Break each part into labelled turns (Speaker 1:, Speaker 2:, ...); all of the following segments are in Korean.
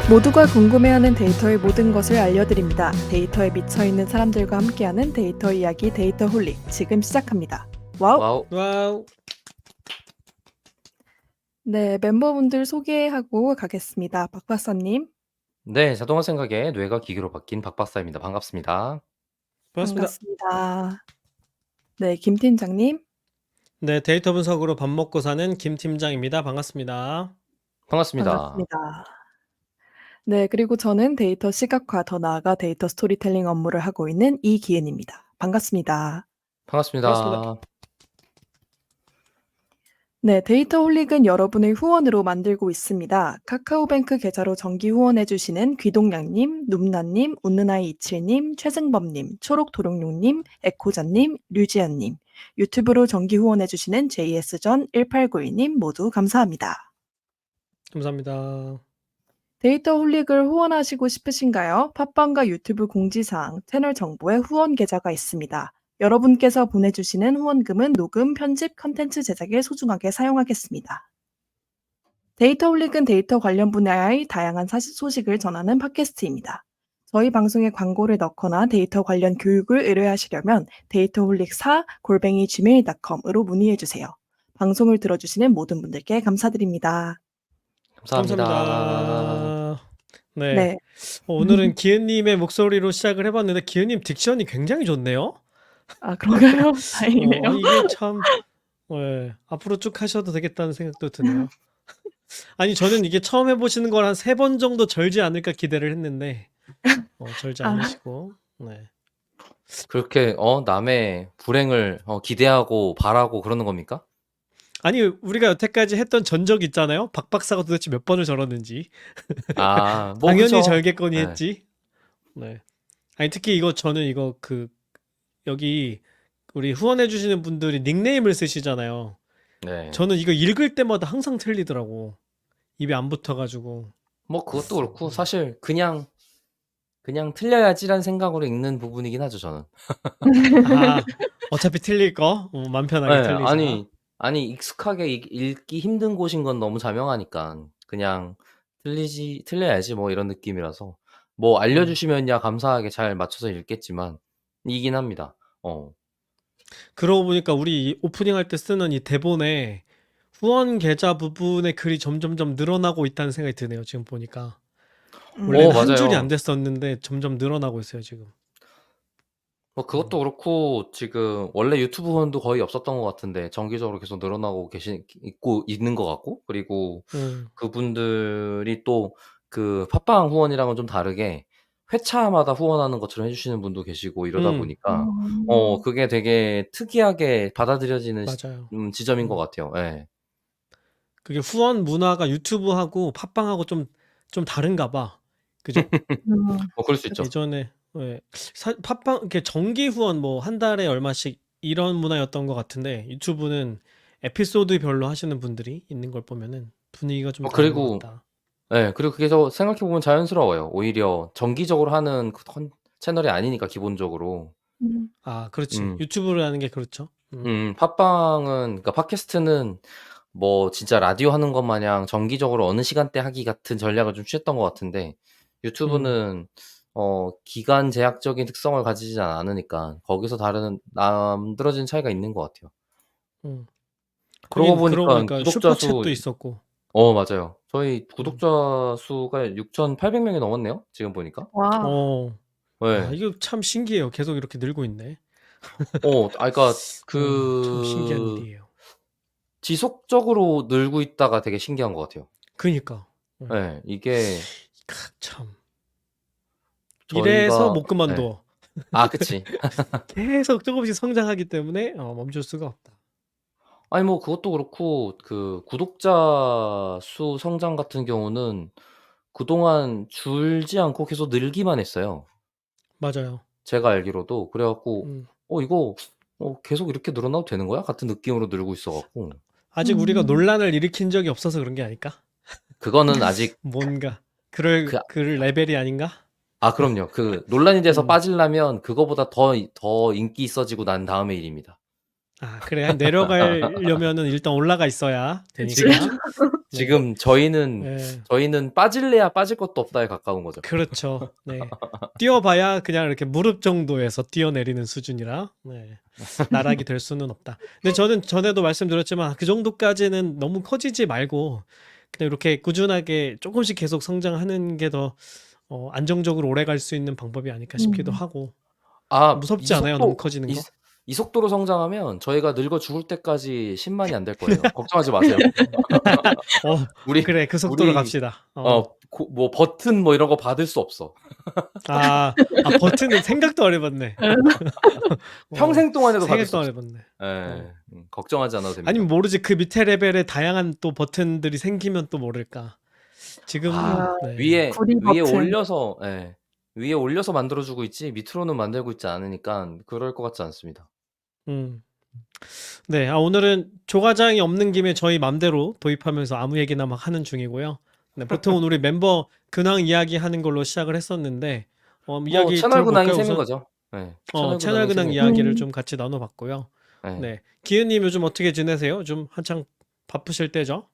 Speaker 1: 모두가 궁금해하는 데이터의 모든 것을 알려드립니다. 데이터에 미쳐있는 사람들과 함께하는 데이터 이야기 데이터홀릭 지금 시작합니다. 와우!
Speaker 2: 와우.
Speaker 3: 와우.
Speaker 1: 네, 멤버분들 소개하고 가겠습니다. 박 박사님
Speaker 2: 네, 자동화 생각에 뇌가 기계로 바뀐 박 박사입니다. 반갑습니다.
Speaker 3: 반갑습니다.
Speaker 1: 반갑습니다. 네, 김 팀장님
Speaker 3: 네, 데이터 분석으로 밥 먹고 사는 김 팀장입니다. 반갑습니다.
Speaker 2: 반갑습니다.
Speaker 1: 반갑습니다. 네, 그리고 저는 데이터 시각화, 더 나아가 데이터 스토리텔링 업무를 하고 있는 이기은입니다. 반갑습니다.
Speaker 2: 반갑습니다.
Speaker 1: 네, 데이터 홀릭은 여러분의 후원으로 만들고 있습니다. 카카오뱅크 계좌로 정기 후원해주시는 귀동양님, 눔나님, 웃는아이27님, 최승범님, 초록도룡룡님, 에코자님, 류지연님, 유튜브로 정기 후원해주시는 JS전 1892님 모두 감사합니다.
Speaker 3: 감사합니다.
Speaker 1: 데이터 홀릭을 후원하시고 싶으신가요? 팟빵과 유튜브 공지사항, 채널 정보에 후원 계좌가 있습니다. 여러분께서 보내주시는 후원금은 녹음, 편집, 컨텐츠 제작에 소중하게 사용하겠습니다. 데이터 홀릭은 데이터 관련 분야의 다양한 소식을 전하는 팟캐스트입니다. 저희 방송에 광고를 넣거나 데이터 관련 교육을 의뢰하시려면 dataholik4@gmail.com으로 문의해주세요. 방송을 들어주시는 모든 분들께 감사드립니다.
Speaker 2: 감사합니다.
Speaker 3: 네.
Speaker 1: 네.
Speaker 3: 오늘은 기은님의 목소리로 시작을 해봤는데 기은님 딕션이 굉장히 좋네요.
Speaker 1: 아, 그런가요? 다행이네요.
Speaker 3: 이게 참 앞으로 쭉 하셔도 되겠다는 생각도 드네요. 아니 저는 이게 처음 해보시는 걸 한 3번 정도 절지 않을까 기대를 했는데 절지 않으시고 네.
Speaker 2: 그렇게 남의 불행을 기대하고 바라고 그러는 겁니까?
Speaker 3: 아니 우리가 여태까지 했던 전적 있잖아요. 박 박사가 도대체 몇 번을 절었는지.
Speaker 2: 아, 뭐
Speaker 3: 당연히
Speaker 2: 그쵸.
Speaker 3: 절겠거니
Speaker 2: 네.
Speaker 3: 했지. 네. 아니 특히 저는 이거 여기 우리 후원해 주시는 분들이 닉네임을 쓰시잖아요.
Speaker 2: 네.
Speaker 3: 저는 이거 읽을 때마다 항상 틀리더라고. 입에 안 붙어가지고.
Speaker 2: 뭐 그것도 그렇고 사실 그냥 틀려야지란 생각으로 읽는 부분이긴 하죠, 저는.
Speaker 3: 아, 어차피 틀릴 거? 맘 편하게
Speaker 2: 네,
Speaker 3: 틀리자.
Speaker 2: 아니 익숙하게 읽기 힘든 곳인 건 너무 자명하니까 그냥 틀려야지 뭐 이런 느낌이라서 뭐 알려주시면야 감사하게 잘 맞춰서 읽겠지만 이긴 합니다.
Speaker 3: 그러고 보니까 우리 오프닝 할 때 쓰는 이 대본에 후원 계좌 부분의 글이 점점점 늘어나고 있다는 생각이 드네요. 지금 보니까. 원래는 한 줄이 안
Speaker 2: 맞아요.
Speaker 3: 됐었는데 점점 늘어나고 있어요, 지금.
Speaker 2: 뭐 그것도 그렇고 지금 원래 유튜브 후원도 거의 없었던 것 같은데 정기적으로 계속 늘어나고 있고 있는 것 같고 그리고 그분들이 또 그 팟빵 후원이랑은 좀 다르게 회차마다 후원하는 것처럼 해주시는 분도 계시고 이러다 보니까 그게 되게 특이하게 받아들여지는
Speaker 3: 맞아요.
Speaker 2: 지점인 것 같아요. 예.
Speaker 3: 그게 후원 문화가 유튜브하고 팟빵하고 좀 다른가 봐. 그죠?
Speaker 2: 그럴 수 있죠.
Speaker 3: 예전에 팟빵 이렇게 정기 후원 뭐 한 달에 얼마씩 이런 문화였던 것 같은데 유튜브는 에피소드별로 하시는 분들이 있는 걸 보면은 분위기가 좀 다른 것
Speaker 2: 그리고
Speaker 3: 같다.
Speaker 2: 그리고 그게 생각해 보면 자연스러워요. 오히려 정기적으로 하는 채널이 아니니까 기본적으로.
Speaker 3: 아, 그렇지.
Speaker 2: 음.
Speaker 3: 유튜브를 하는 게 그렇죠.
Speaker 2: 팟빵은 그러니까 팟캐스트는 뭐 진짜 라디오 하는 것 마냥 정기적으로 어느 시간대 하기 같은 전략을 좀 취했던 것 같은데 유튜브는 기간 제약적인 특성을 가지지 않으니까 거기서 다른 남들어진 차이가 있는 것 같아요. 그러고
Speaker 3: 그러고
Speaker 2: 보니까
Speaker 3: 보니까
Speaker 2: 구독자
Speaker 3: 슈퍼챗도 있었고.
Speaker 2: 맞아요. 저희 구독자 수가 6,800 명이 넘었네요. 지금 보니까.
Speaker 1: 와.
Speaker 3: 아,
Speaker 2: 네.
Speaker 3: 이거 참 신기해요. 계속 이렇게 늘고 있네.
Speaker 2: 그러니까
Speaker 3: 참 신기한 일이에요.
Speaker 2: 지속적으로 늘고 있다가 되게 신기한 것 같아요.
Speaker 3: 그니까.
Speaker 2: 네, 이게
Speaker 3: 참. 이래서
Speaker 2: 저희가
Speaker 3: 못 그만둬.
Speaker 2: 그치.
Speaker 3: 계속 조금씩 성장하기 때문에 멈출 수가 없다.
Speaker 2: 아니 뭐 그것도 그렇고 그 구독자 수 성장 같은 경우는 그동안 줄지 않고 계속 늘기만 했어요.
Speaker 3: 맞아요.
Speaker 2: 제가 알기로도. 그래 갖고
Speaker 3: 음.
Speaker 2: 이거 계속 이렇게 늘어나도 되는 거야? 같은 느낌으로 늘고 있어 갖고.
Speaker 3: 아직 우리가 논란을 일으킨 적이 없어서 그런 게 아닐까?
Speaker 2: 그거는 아직
Speaker 3: 뭔가 그럴 레벨이 아닌가?
Speaker 2: 그럼요. 그 논란이 돼서 빠지려면 그거보다 더 인기 있어지고 난 다음의 일입니다.
Speaker 3: 아, 그래. 내려가려면은 일단 올라가 있어야
Speaker 1: 그치.
Speaker 3: 되니까.
Speaker 2: 지금
Speaker 3: 네.
Speaker 2: 지금 저희는
Speaker 3: 네.
Speaker 2: 빠질래야 빠질 것도 없다에 가까운 거죠.
Speaker 3: 그렇죠. 네. 뛰어봐야 그냥 이렇게 무릎 정도에서 뛰어내리는 수준이라 네. 나락이 될 수는 없다. 근데 저는 전에도 말씀드렸지만 그 정도까지는 너무 커지지 말고 그냥 이렇게 꾸준하게 조금씩 계속 성장하는 게 더 안정적으로 오래 갈 수 있는 방법이 아닐까 싶기도 하고.
Speaker 2: 아,
Speaker 3: 무섭지 않아요? 너무 커지는 거?
Speaker 2: 이 속도로 성장하면 저희가 늙어 죽을 때까지 10만이 안 될 거예요. 걱정하지 마세요. 우리
Speaker 3: 그래. 그 속도로
Speaker 2: 우리
Speaker 3: 갑시다.
Speaker 2: 뭐 버튼 뭐 이런 거 받을 수 없어.
Speaker 3: 버튼은 생각도 안 해봤네.
Speaker 2: 평생 동안에도 받을 수
Speaker 3: 생각도 안
Speaker 2: 없어.
Speaker 3: 해봤네.
Speaker 2: 걱정하지 않아도 됩니다.
Speaker 3: 아니면 모르지. 그 밑에 레벨에 다양한 또 버튼들이 생기면 또 모를까. 지금 네.
Speaker 1: 구리
Speaker 2: 위에
Speaker 1: 버튼.
Speaker 2: 올려서 위에 올려서 만들어주고 있지 밑으로는 만들고 있지 않으니까 그럴 것 같지 않습니다.
Speaker 3: 네, 오늘은 조과장이 없는 김에 저희 맘대로 도입하면서 아무 얘기나 막 하는 중이고요. 네, 보통은 우리 멤버 근황 이야기 하는 걸로 시작을 했었는데 이야기
Speaker 2: 채널 근황이
Speaker 3: 들어볼까요?
Speaker 2: 셈인
Speaker 3: 우선
Speaker 2: 거죠.
Speaker 3: 채널 근황
Speaker 2: 셈이고.
Speaker 3: 이야기를 좀 같이 나눠봤고요. 네, 기은님 요즘 어떻게 지내세요? 좀 한창 바쁘실 때죠?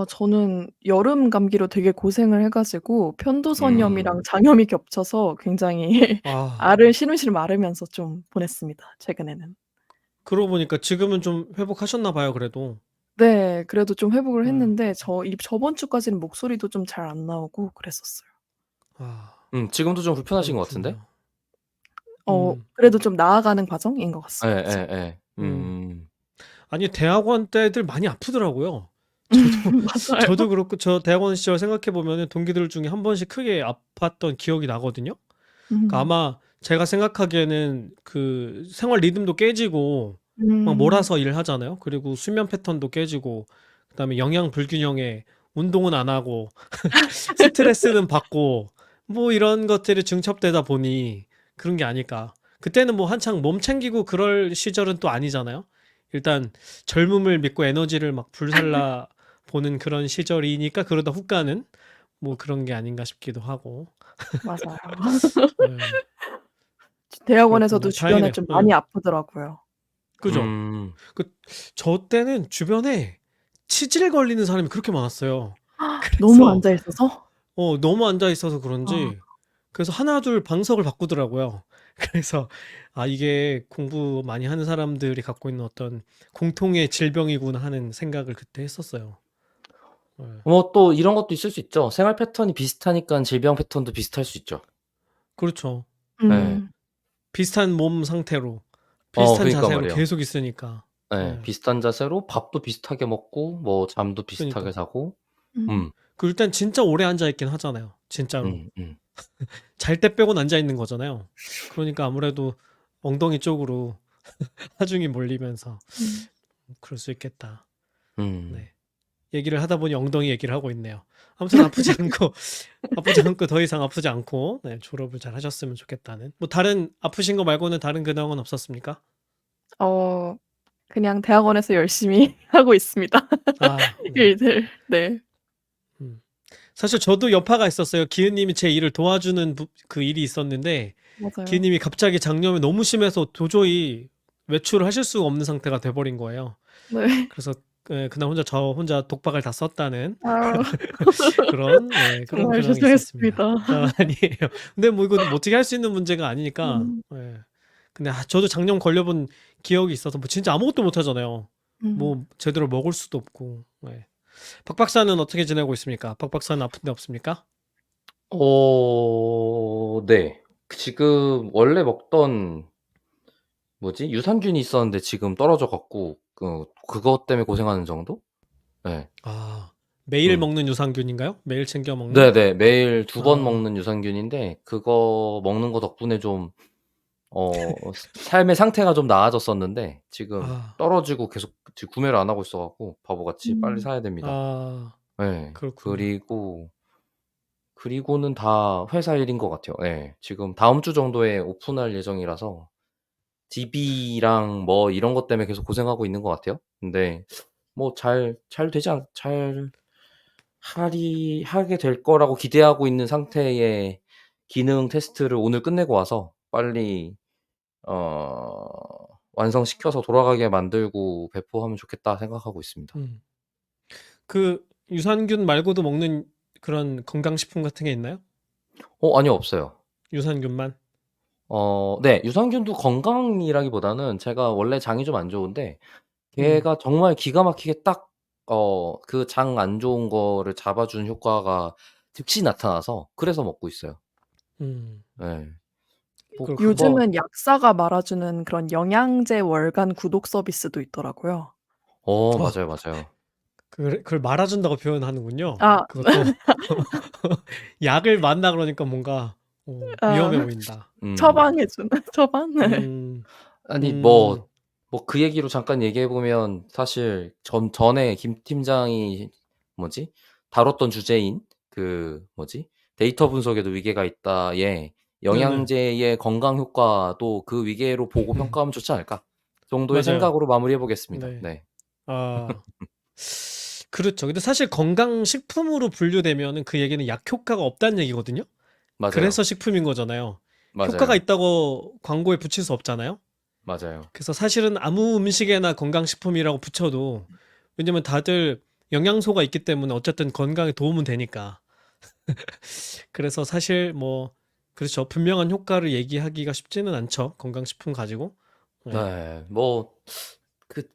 Speaker 1: 저는 여름 감기로 되게 고생을 해가지고 편도선염이랑 장염이 겹쳐서 굉장히 알을 시름시름 앓으면서 좀 보냈습니다. 최근에는.
Speaker 3: 그러고 보니까 지금은 좀 회복하셨나 봐요, 그래도.
Speaker 1: 네, 그래도 좀 회복을 했는데 저번 주까지는 목소리도 좀 잘 안 나오고 그랬었어요.
Speaker 2: 지금도 좀 불편하신 것 같은데?
Speaker 1: 그래도 좀 나아가는 과정인 것 같습니다.
Speaker 3: 아니, 대학원 때 애들 많이 아프더라고요.
Speaker 1: 맞아요.
Speaker 3: 저도 그렇고 저 대학원 시절 생각해 보면 동기들 중에 한 번씩 크게 아팠던 기억이 나거든요. 그러니까 아마 제가 생각하기에는 그 생활 리듬도 깨지고 막 몰아서 일하잖아요. 그리고 수면 패턴도 깨지고 그다음에 영양 불균형에 운동은 안 하고 스트레스는 받고 뭐 이런 것들이 증첩되다 보니 그런 게 아닐까. 그때는 뭐 한창 몸 챙기고 그럴 시절은 또 아니잖아요. 일단 젊음을 믿고 에너지를 막 불살라 보는 그런 시절이니까 그러다 훅 가는 뭐 그런 게 아닌가 싶기도 하고.
Speaker 1: 맞아요.
Speaker 3: 네.
Speaker 1: 대학원에서도
Speaker 3: 그렇군요.
Speaker 1: 주변에
Speaker 3: 다행이네요.
Speaker 1: 좀 많이 아프더라고요.
Speaker 3: 그죠? 저 때는 주변에 치질 걸리는 사람이 그렇게 많았어요.
Speaker 1: 너무 앉아 있어서?
Speaker 3: 너무 앉아 있어서 그런지 그래서 하나둘 방석을 바꾸더라고요. 그래서 이게 공부 많이 하는 사람들이 갖고 있는 어떤 공통의 질병이구나 하는 생각을 그때 했었어요.
Speaker 2: 또 이런 것도 있을 수 있죠. 생활 패턴이 비슷하니까 질병 패턴도 비슷할 수 있죠.
Speaker 3: 그렇죠. 비슷한 몸 상태로 비슷한
Speaker 2: 그러니까
Speaker 3: 자세로
Speaker 2: 말이에요.
Speaker 3: 계속 있으니까.
Speaker 2: 비슷한 자세로 밥도 비슷하게 먹고 뭐 잠도 비슷하게
Speaker 3: 그러니까.
Speaker 2: 자고.
Speaker 3: 그 일단 진짜 오래 앉아 있긴 하잖아요. 진짜로. 잘 때 빼고는 앉아 있는 거잖아요. 그러니까 아무래도 엉덩이 쪽으로 하중이 몰리면서 그럴 수 있겠다. 네. 얘기를 하다 보니 엉덩이 얘기를 하고 있네요. 아무튼 아프지 않고 더 이상 아프지 않고 졸업을 잘 하셨으면 좋겠다는. 뭐 다른 아프신 거 말고는 다른 근황은 없었습니까?
Speaker 1: 그냥 대학원에서 열심히 하고 있습니다. 일들. 네.
Speaker 3: 사실 저도 여파가 있었어요. 기은님이 제 일을 도와주는 그 일이 있었는데
Speaker 1: 맞아요.
Speaker 3: 기은님이 갑자기 장염이 너무 심해서 도저히 외출을 하실 수가 없는 상태가 돼버린 거예요.
Speaker 1: 네.
Speaker 3: 그래서 그날 저 혼자 독박을 다 썼다는 그런
Speaker 1: 정말
Speaker 3: 근황이 있었습니다.
Speaker 1: 죄송했습니다.
Speaker 3: 아니에요. 근데 뭐 이건 뭐 어떻게 할 수 있는 문제가 아니니까. 근데 저도 작년 걸려본 기억이 있어서 뭐 진짜 아무것도 못 하잖아요. 뭐 제대로 먹을 수도 없고. 박 박사는 어떻게 지내고 있습니까? 박 박사는 아픈 데 없습니까?
Speaker 2: 네. 지금 원래 먹던 유산균이 있었는데 지금 떨어져 갖고 그것 때문에 고생하는 정도? 네.
Speaker 3: 매일 먹는 유산균인가요? 매일 챙겨 먹는?
Speaker 2: 네네. 매일 2번 먹는 유산균인데 그거 먹는 거 덕분에 좀 삶의 상태가 좀 나아졌었는데 지금 떨어지고 계속 지금 구매를 안 하고 있어 갖고 바보같이 빨리 사야 됩니다. 네.
Speaker 3: 그렇군요.
Speaker 2: 그리고는 다 회사 일인 것 같아요. 지금 다음 주 정도에 오픈할 예정이라서 DB랑 뭐 이런 것 때문에 계속 고생하고 있는 것 같아요. 근데 뭐 잘 하게 될 거라고 기대하고 있는 상태의 기능 테스트를 오늘 끝내고 와서 빨리 완성시켜서 돌아가게 만들고 배포하면 좋겠다 생각하고 있습니다.
Speaker 3: 그 유산균 말고도 먹는 그런 건강식품 같은 게 있나요?
Speaker 2: 아니요, 없어요.
Speaker 3: 유산균만?
Speaker 2: 네, 유산균도 건강이라기보다는 제가 원래 장이 좀 안 좋은데
Speaker 3: 음,
Speaker 2: 걔가 정말 기가 막히게 딱 그 장 안 좋은 거를 잡아주는 효과가 즉시 나타나서 그래서 먹고 있어요.
Speaker 3: 음,
Speaker 2: 네. 뭐
Speaker 3: 그렇군요.
Speaker 1: 요즘은 약사가 말아주는 그런 영양제 월간 구독 서비스도 있더라고요.
Speaker 2: 맞아요, 맞아요.
Speaker 3: 그걸 말아준다고 표현하는군요.
Speaker 1: 아,
Speaker 3: 그것도 약을 맞나 그러니까 뭔가 위험해 보인다.
Speaker 1: 처방해주는 처방? 네.
Speaker 2: 아니
Speaker 3: 음,
Speaker 2: 뭐 그 얘기로 잠깐 얘기해 보면 사실 전에 김 팀장이 다뤘던 주제인 데이터 분석에도 위계가 있다에
Speaker 3: 네네.
Speaker 2: 영양제의 건강 효과도 그 위계로 보고 평가하면 좋지 않을까 정도의
Speaker 3: 맞아요.
Speaker 2: 생각으로 마무리해 보겠습니다.
Speaker 3: 네.
Speaker 2: 네.
Speaker 3: 아, 그렇죠. 근데 사실 건강식품으로 분류되면은 그 얘기는 약 효과가 없다는 얘기거든요.
Speaker 2: 맞아요.
Speaker 3: 그래서 식품인 거잖아요. 효과가
Speaker 2: 맞아요.
Speaker 3: 있다고 광고에 붙일 수 없잖아요.
Speaker 2: 맞아요.
Speaker 3: 그래서 사실은 아무 음식에나 건강식품이라고 붙여도 왜냐면 다들 영양소가 있기 때문에 어쨌든 건강에 도움은 되니까. 그래서 사실 뭐 그렇죠. 분명한 효과를 얘기하기가 쉽지는 않죠. 건강식품 가지고. 네.
Speaker 2: 네.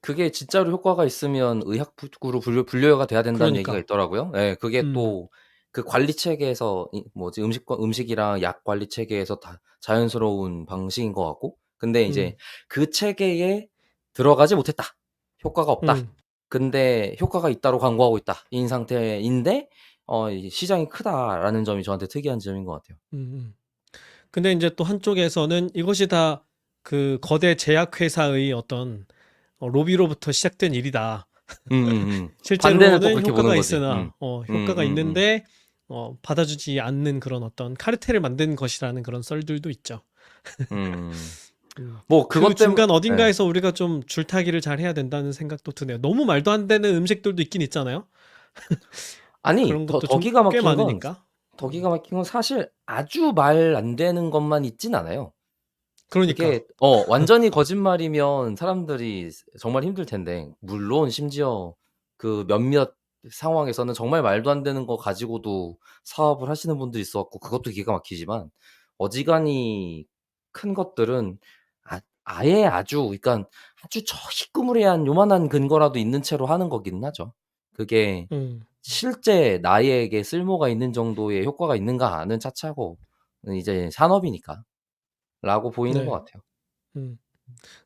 Speaker 2: 그게 진짜로 효과가 있으면 의학적으로 분류가 돼야 된다는 얘기가
Speaker 3: 그러니까.
Speaker 2: 있더라고요. 예. 그게
Speaker 3: 음,
Speaker 2: 또 그 관리 체계에서 음식이랑 약 관리 체계에서 다 자연스러운 방식인 것 같고 근데 이제
Speaker 3: 음,
Speaker 2: 그 체계에 들어가지 못했다. 효과가 없다.
Speaker 3: 음,
Speaker 2: 근데 효과가 있다로 광고하고 있다. 인 상태인데 이 시장이 크다라는 점이 저한테 특이한 점인 것 같아요.
Speaker 3: 음. 근데 이제 또 한쪽에서는 이것이 다 그 거대 제약회사의 어떤 로비로부터 시작된 일이다.
Speaker 2: 반대는 또
Speaker 3: 실제로는
Speaker 2: 그렇게 보는
Speaker 3: 효과가
Speaker 2: 거지.
Speaker 3: 있으나 효과가 있는데 받아주지 않는 그런 어떤 카르텔을 만든 것이라는 그런 썰들도 있죠.
Speaker 2: 뭐
Speaker 3: 그
Speaker 2: 그것 때문
Speaker 3: 중간
Speaker 2: 예.
Speaker 3: 어딘가에서 우리가 좀 줄타기를 잘 해야 된다는 생각도 드네요. 너무 말도 안 되는 음식들도 있긴 있잖아요.
Speaker 2: 아니
Speaker 3: 그런 것도
Speaker 2: 더
Speaker 3: 좀
Speaker 2: 기가
Speaker 3: 꽤
Speaker 2: 막힌 건
Speaker 3: 많으니까.
Speaker 2: 사실 아주 말 안 되는 것만 있진 않아요.
Speaker 3: 그러니까.
Speaker 2: 그게 완전히 거짓말이면 사람들이 정말 힘들 텐데 물론 심지어 그 몇몇 상황에서는 정말 말도 안 되는 거 가지고도 사업을 하시는 분들이 있어 갖고 그것도 기가 막히지만 어지간히 큰 것들은 아예 아주 그러니까 아주 희끄무레한 요만한 근거라도 있는 채로 하는 거기는 하죠. 그게
Speaker 3: 음,
Speaker 2: 실제 나에게 쓸모가 있는 정도의 효과가 있는가는 차치하고 이제 산업이니까 라고 보이는 것
Speaker 3: 네.
Speaker 2: 같아요.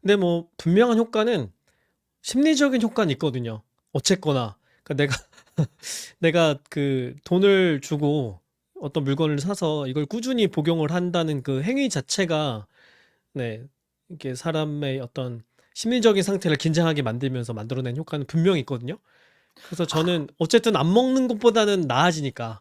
Speaker 3: 근데 뭐 분명한 효과는 심리적인 효과는 있거든요. 어쨌거나. 그러니까 내가 그 돈을 주고 어떤 물건을 사서 이걸 꾸준히 복용을 한다는 그 행위 자체가 네, 이게 사람의 어떤 심리적인 상태를 긴장하게 만들면서 만들어낸 효과는 분명히 있거든요. 그래서 저는 어쨌든 안 먹는 것보다는 나아지니까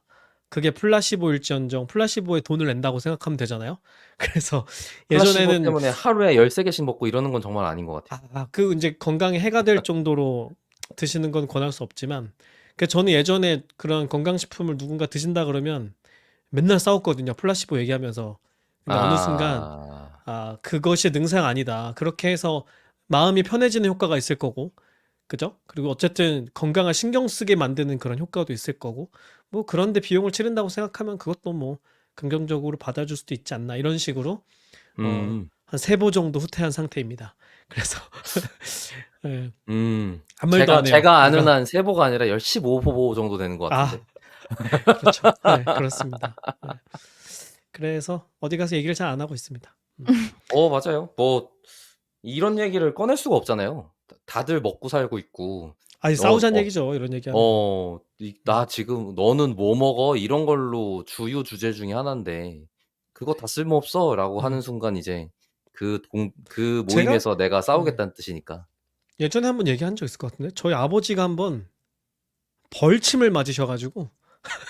Speaker 3: 그게 플라시보일지언정 플라시보에 돈을 낸다고 생각하면 되잖아요. 그래서
Speaker 2: 플라시보
Speaker 3: 예전에는
Speaker 2: 때문에 하루에 13개씩 먹고 이러는 건 정말 아닌 것 같아요.
Speaker 3: 그 이제 건강에 해가 될 정도로 드시는 건 권할 수 없지만 그 저는 예전에 그런 건강식품을 누군가 드신다 그러면 맨날 싸웠거든요. 플라시보 얘기하면서. 근데 어느 순간
Speaker 2: 아.
Speaker 3: 그것이 능사가 아니다. 그렇게 해서 마음이 편해지는 효과가 있을 거고, 그죠? 그리고 어쨌든 건강을 신경 쓰게 만드는 그런 효과도 있을 거고, 뭐 그런데 비용을 치른다고 생각하면 그것도 뭐 긍정적으로 받아줄 수도 있지 않나 이런 식으로
Speaker 2: 음.
Speaker 3: 한 3보 정도 후퇴한 상태입니다. 그래서 예, 아무 말도
Speaker 2: 제가
Speaker 3: 안 해요.
Speaker 2: 제가 아는
Speaker 3: 누가
Speaker 2: 한 3보가 아니라 15보 정도 되는 것
Speaker 3: 아,
Speaker 2: 같은데.
Speaker 3: 그렇죠. 네, 그렇습니다. 네. 그래서 어디 가서 얘기를 잘 안 하고 있습니다.
Speaker 2: 맞아요. 뭐 이런 얘기를 꺼낼 수가 없잖아요. 다들 먹고 살고 있고
Speaker 3: 아니
Speaker 2: 어
Speaker 3: 싸우자는
Speaker 2: 어
Speaker 3: 얘기죠. 이런 얘기하면.
Speaker 2: "나 지금 너는 뭐 먹어?" 이런 걸로 주요 주제 중에 하나인데 "그거 다 쓸모없어."라고 하는
Speaker 3: 음.
Speaker 2: 순간 이제 그
Speaker 3: 제가
Speaker 2: 모임에서 내가
Speaker 3: 네.
Speaker 2: 싸우겠다는 뜻이니까.
Speaker 3: 예전에 한번 얘기한 적 있을 것 같은데 저희 아버지가 한번 벌침을 맞으셔가지고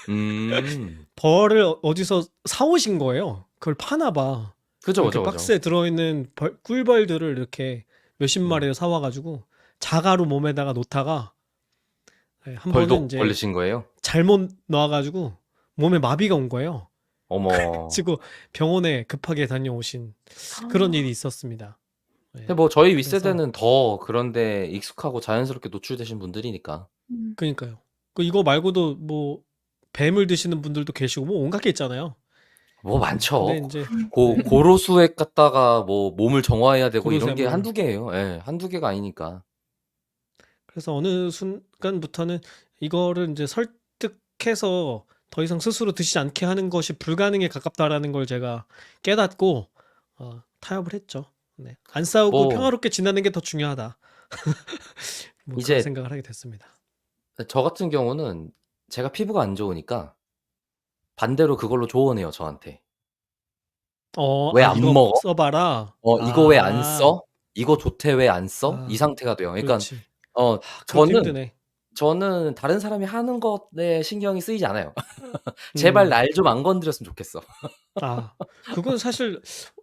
Speaker 2: 음.
Speaker 3: 벌을 어디서 사오신 거예요. 그걸 파나 봐.
Speaker 2: 그죠,
Speaker 3: 이렇게
Speaker 2: 그죠, 그죠.
Speaker 3: 박스에 들어있는 꿀벌들을 이렇게 몇십
Speaker 2: 음.
Speaker 3: 마리를 사와가지고 자가로 몸에다가 놓다가 한 번은
Speaker 2: 벌독
Speaker 3: 이제
Speaker 2: 걸리신 거예요?
Speaker 3: 잘못 놔가지고 몸에 마비가 온 거예요.
Speaker 2: 어머.
Speaker 3: 그래가지고 병원에 급하게 다녀오신 그런 일이 있었습니다.
Speaker 2: 근데 뭐 저희
Speaker 3: 그래서
Speaker 2: 윗세대는 더 그런데 익숙하고 자연스럽게 노출되신 분들이니까.
Speaker 3: 그러니까요. 이거 말고도 뭐 뱀을 드시는 분들도 계시고 뭐 온갖 게 있잖아요.
Speaker 2: 뭐 많죠.
Speaker 3: 근데 이제
Speaker 2: 고로수액 갖다가 뭐 몸을 정화해야 되고 이런 게
Speaker 3: 고로쇠물.
Speaker 2: 한두 개예요. 예. 한두 개가 아니니까.
Speaker 3: 그래서 어느 순간부터는 이거를 이제 설득해서 더 이상 스스로 드시지 않게 하는 것이 불가능에 가깝다라는 걸 제가 깨닫고 타협을 했죠. 네. 안 싸우고
Speaker 2: 뭐
Speaker 3: 평화롭게 지내는 게 더 중요하다. 뭐 그런
Speaker 2: 이제
Speaker 3: 생각을 하게 됐습니다.
Speaker 2: 저 같은 경우는 제가 피부가 안 좋으니까 반대로 그걸로 조언해요, 저한테. "왜 안
Speaker 3: 이거
Speaker 2: 먹어?
Speaker 3: 써봐라.
Speaker 2: 이거 왜 안 써? 이거 좋대 왜 안 써?" 이
Speaker 3: 아,
Speaker 2: 상태가 돼요. 그러니까
Speaker 3: 그렇지.
Speaker 2: 어
Speaker 3: 그것도
Speaker 2: 저는
Speaker 3: 힘드네.
Speaker 2: 저는 다른 사람이 하는 것에 신경이 쓰이지 않아요. 제발 날 좀 안 건드렸으면 좋겠어.
Speaker 3: 그건 사실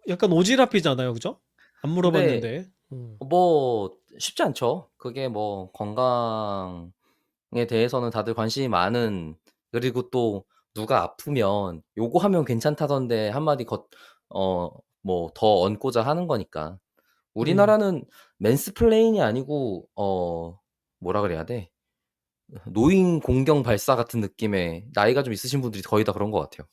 Speaker 3: 약간 오지랖이잖아요, 그죠? 안
Speaker 2: 근데
Speaker 3: 물어봤는데.
Speaker 2: 뭐 쉽지 않죠. 그게 뭐 건강에 대해서는 다들 관심이 많은, 그리고 또 누가 아프면 "요거 하면 괜찮다던데." 한마디 뭐 더 얹고자 하는 거니까. 우리나라는 맨스플레인이 아니고 뭐라 그래야 돼? 노인 공경 발사 같은 느낌의, 나이가 좀 있으신 분들이 거의 다 그런 것 같아요.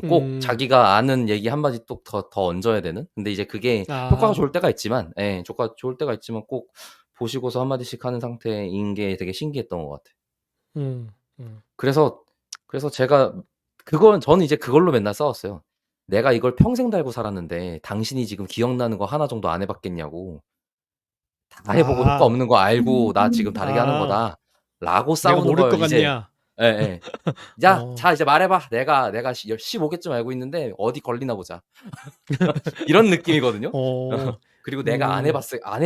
Speaker 2: 꼭 자기가 아는 얘기 한마디 또 더 얹어야 되는? 근데 이제 그게 효과가 좋을 때가 있지만, 효과가 좋을 때가 있지만 꼭 보시고서 한마디씩 하는 상태인 게 되게 신기했던 것 같아요. 그래서 제가 저는 이제 그걸로 맨날 싸웠어요. "내가 이걸 평생 달고 살았는데 당신이 지금 기억나는 거 하나 정도 안 해 봤겠냐."고. "다 해 보고 효과 없는 거 알고 나 지금 다르게 하는 거다."라고
Speaker 3: 내가
Speaker 2: 싸우는
Speaker 3: 모를
Speaker 2: 걸
Speaker 3: 것
Speaker 2: 이제,
Speaker 3: 같냐?
Speaker 2: 예예. 자 이제 말해 봐. 내가 15개쯤 알고 있는데 어디 걸리나 보자." 이런 느낌이거든요. 그리고 "내가 안 해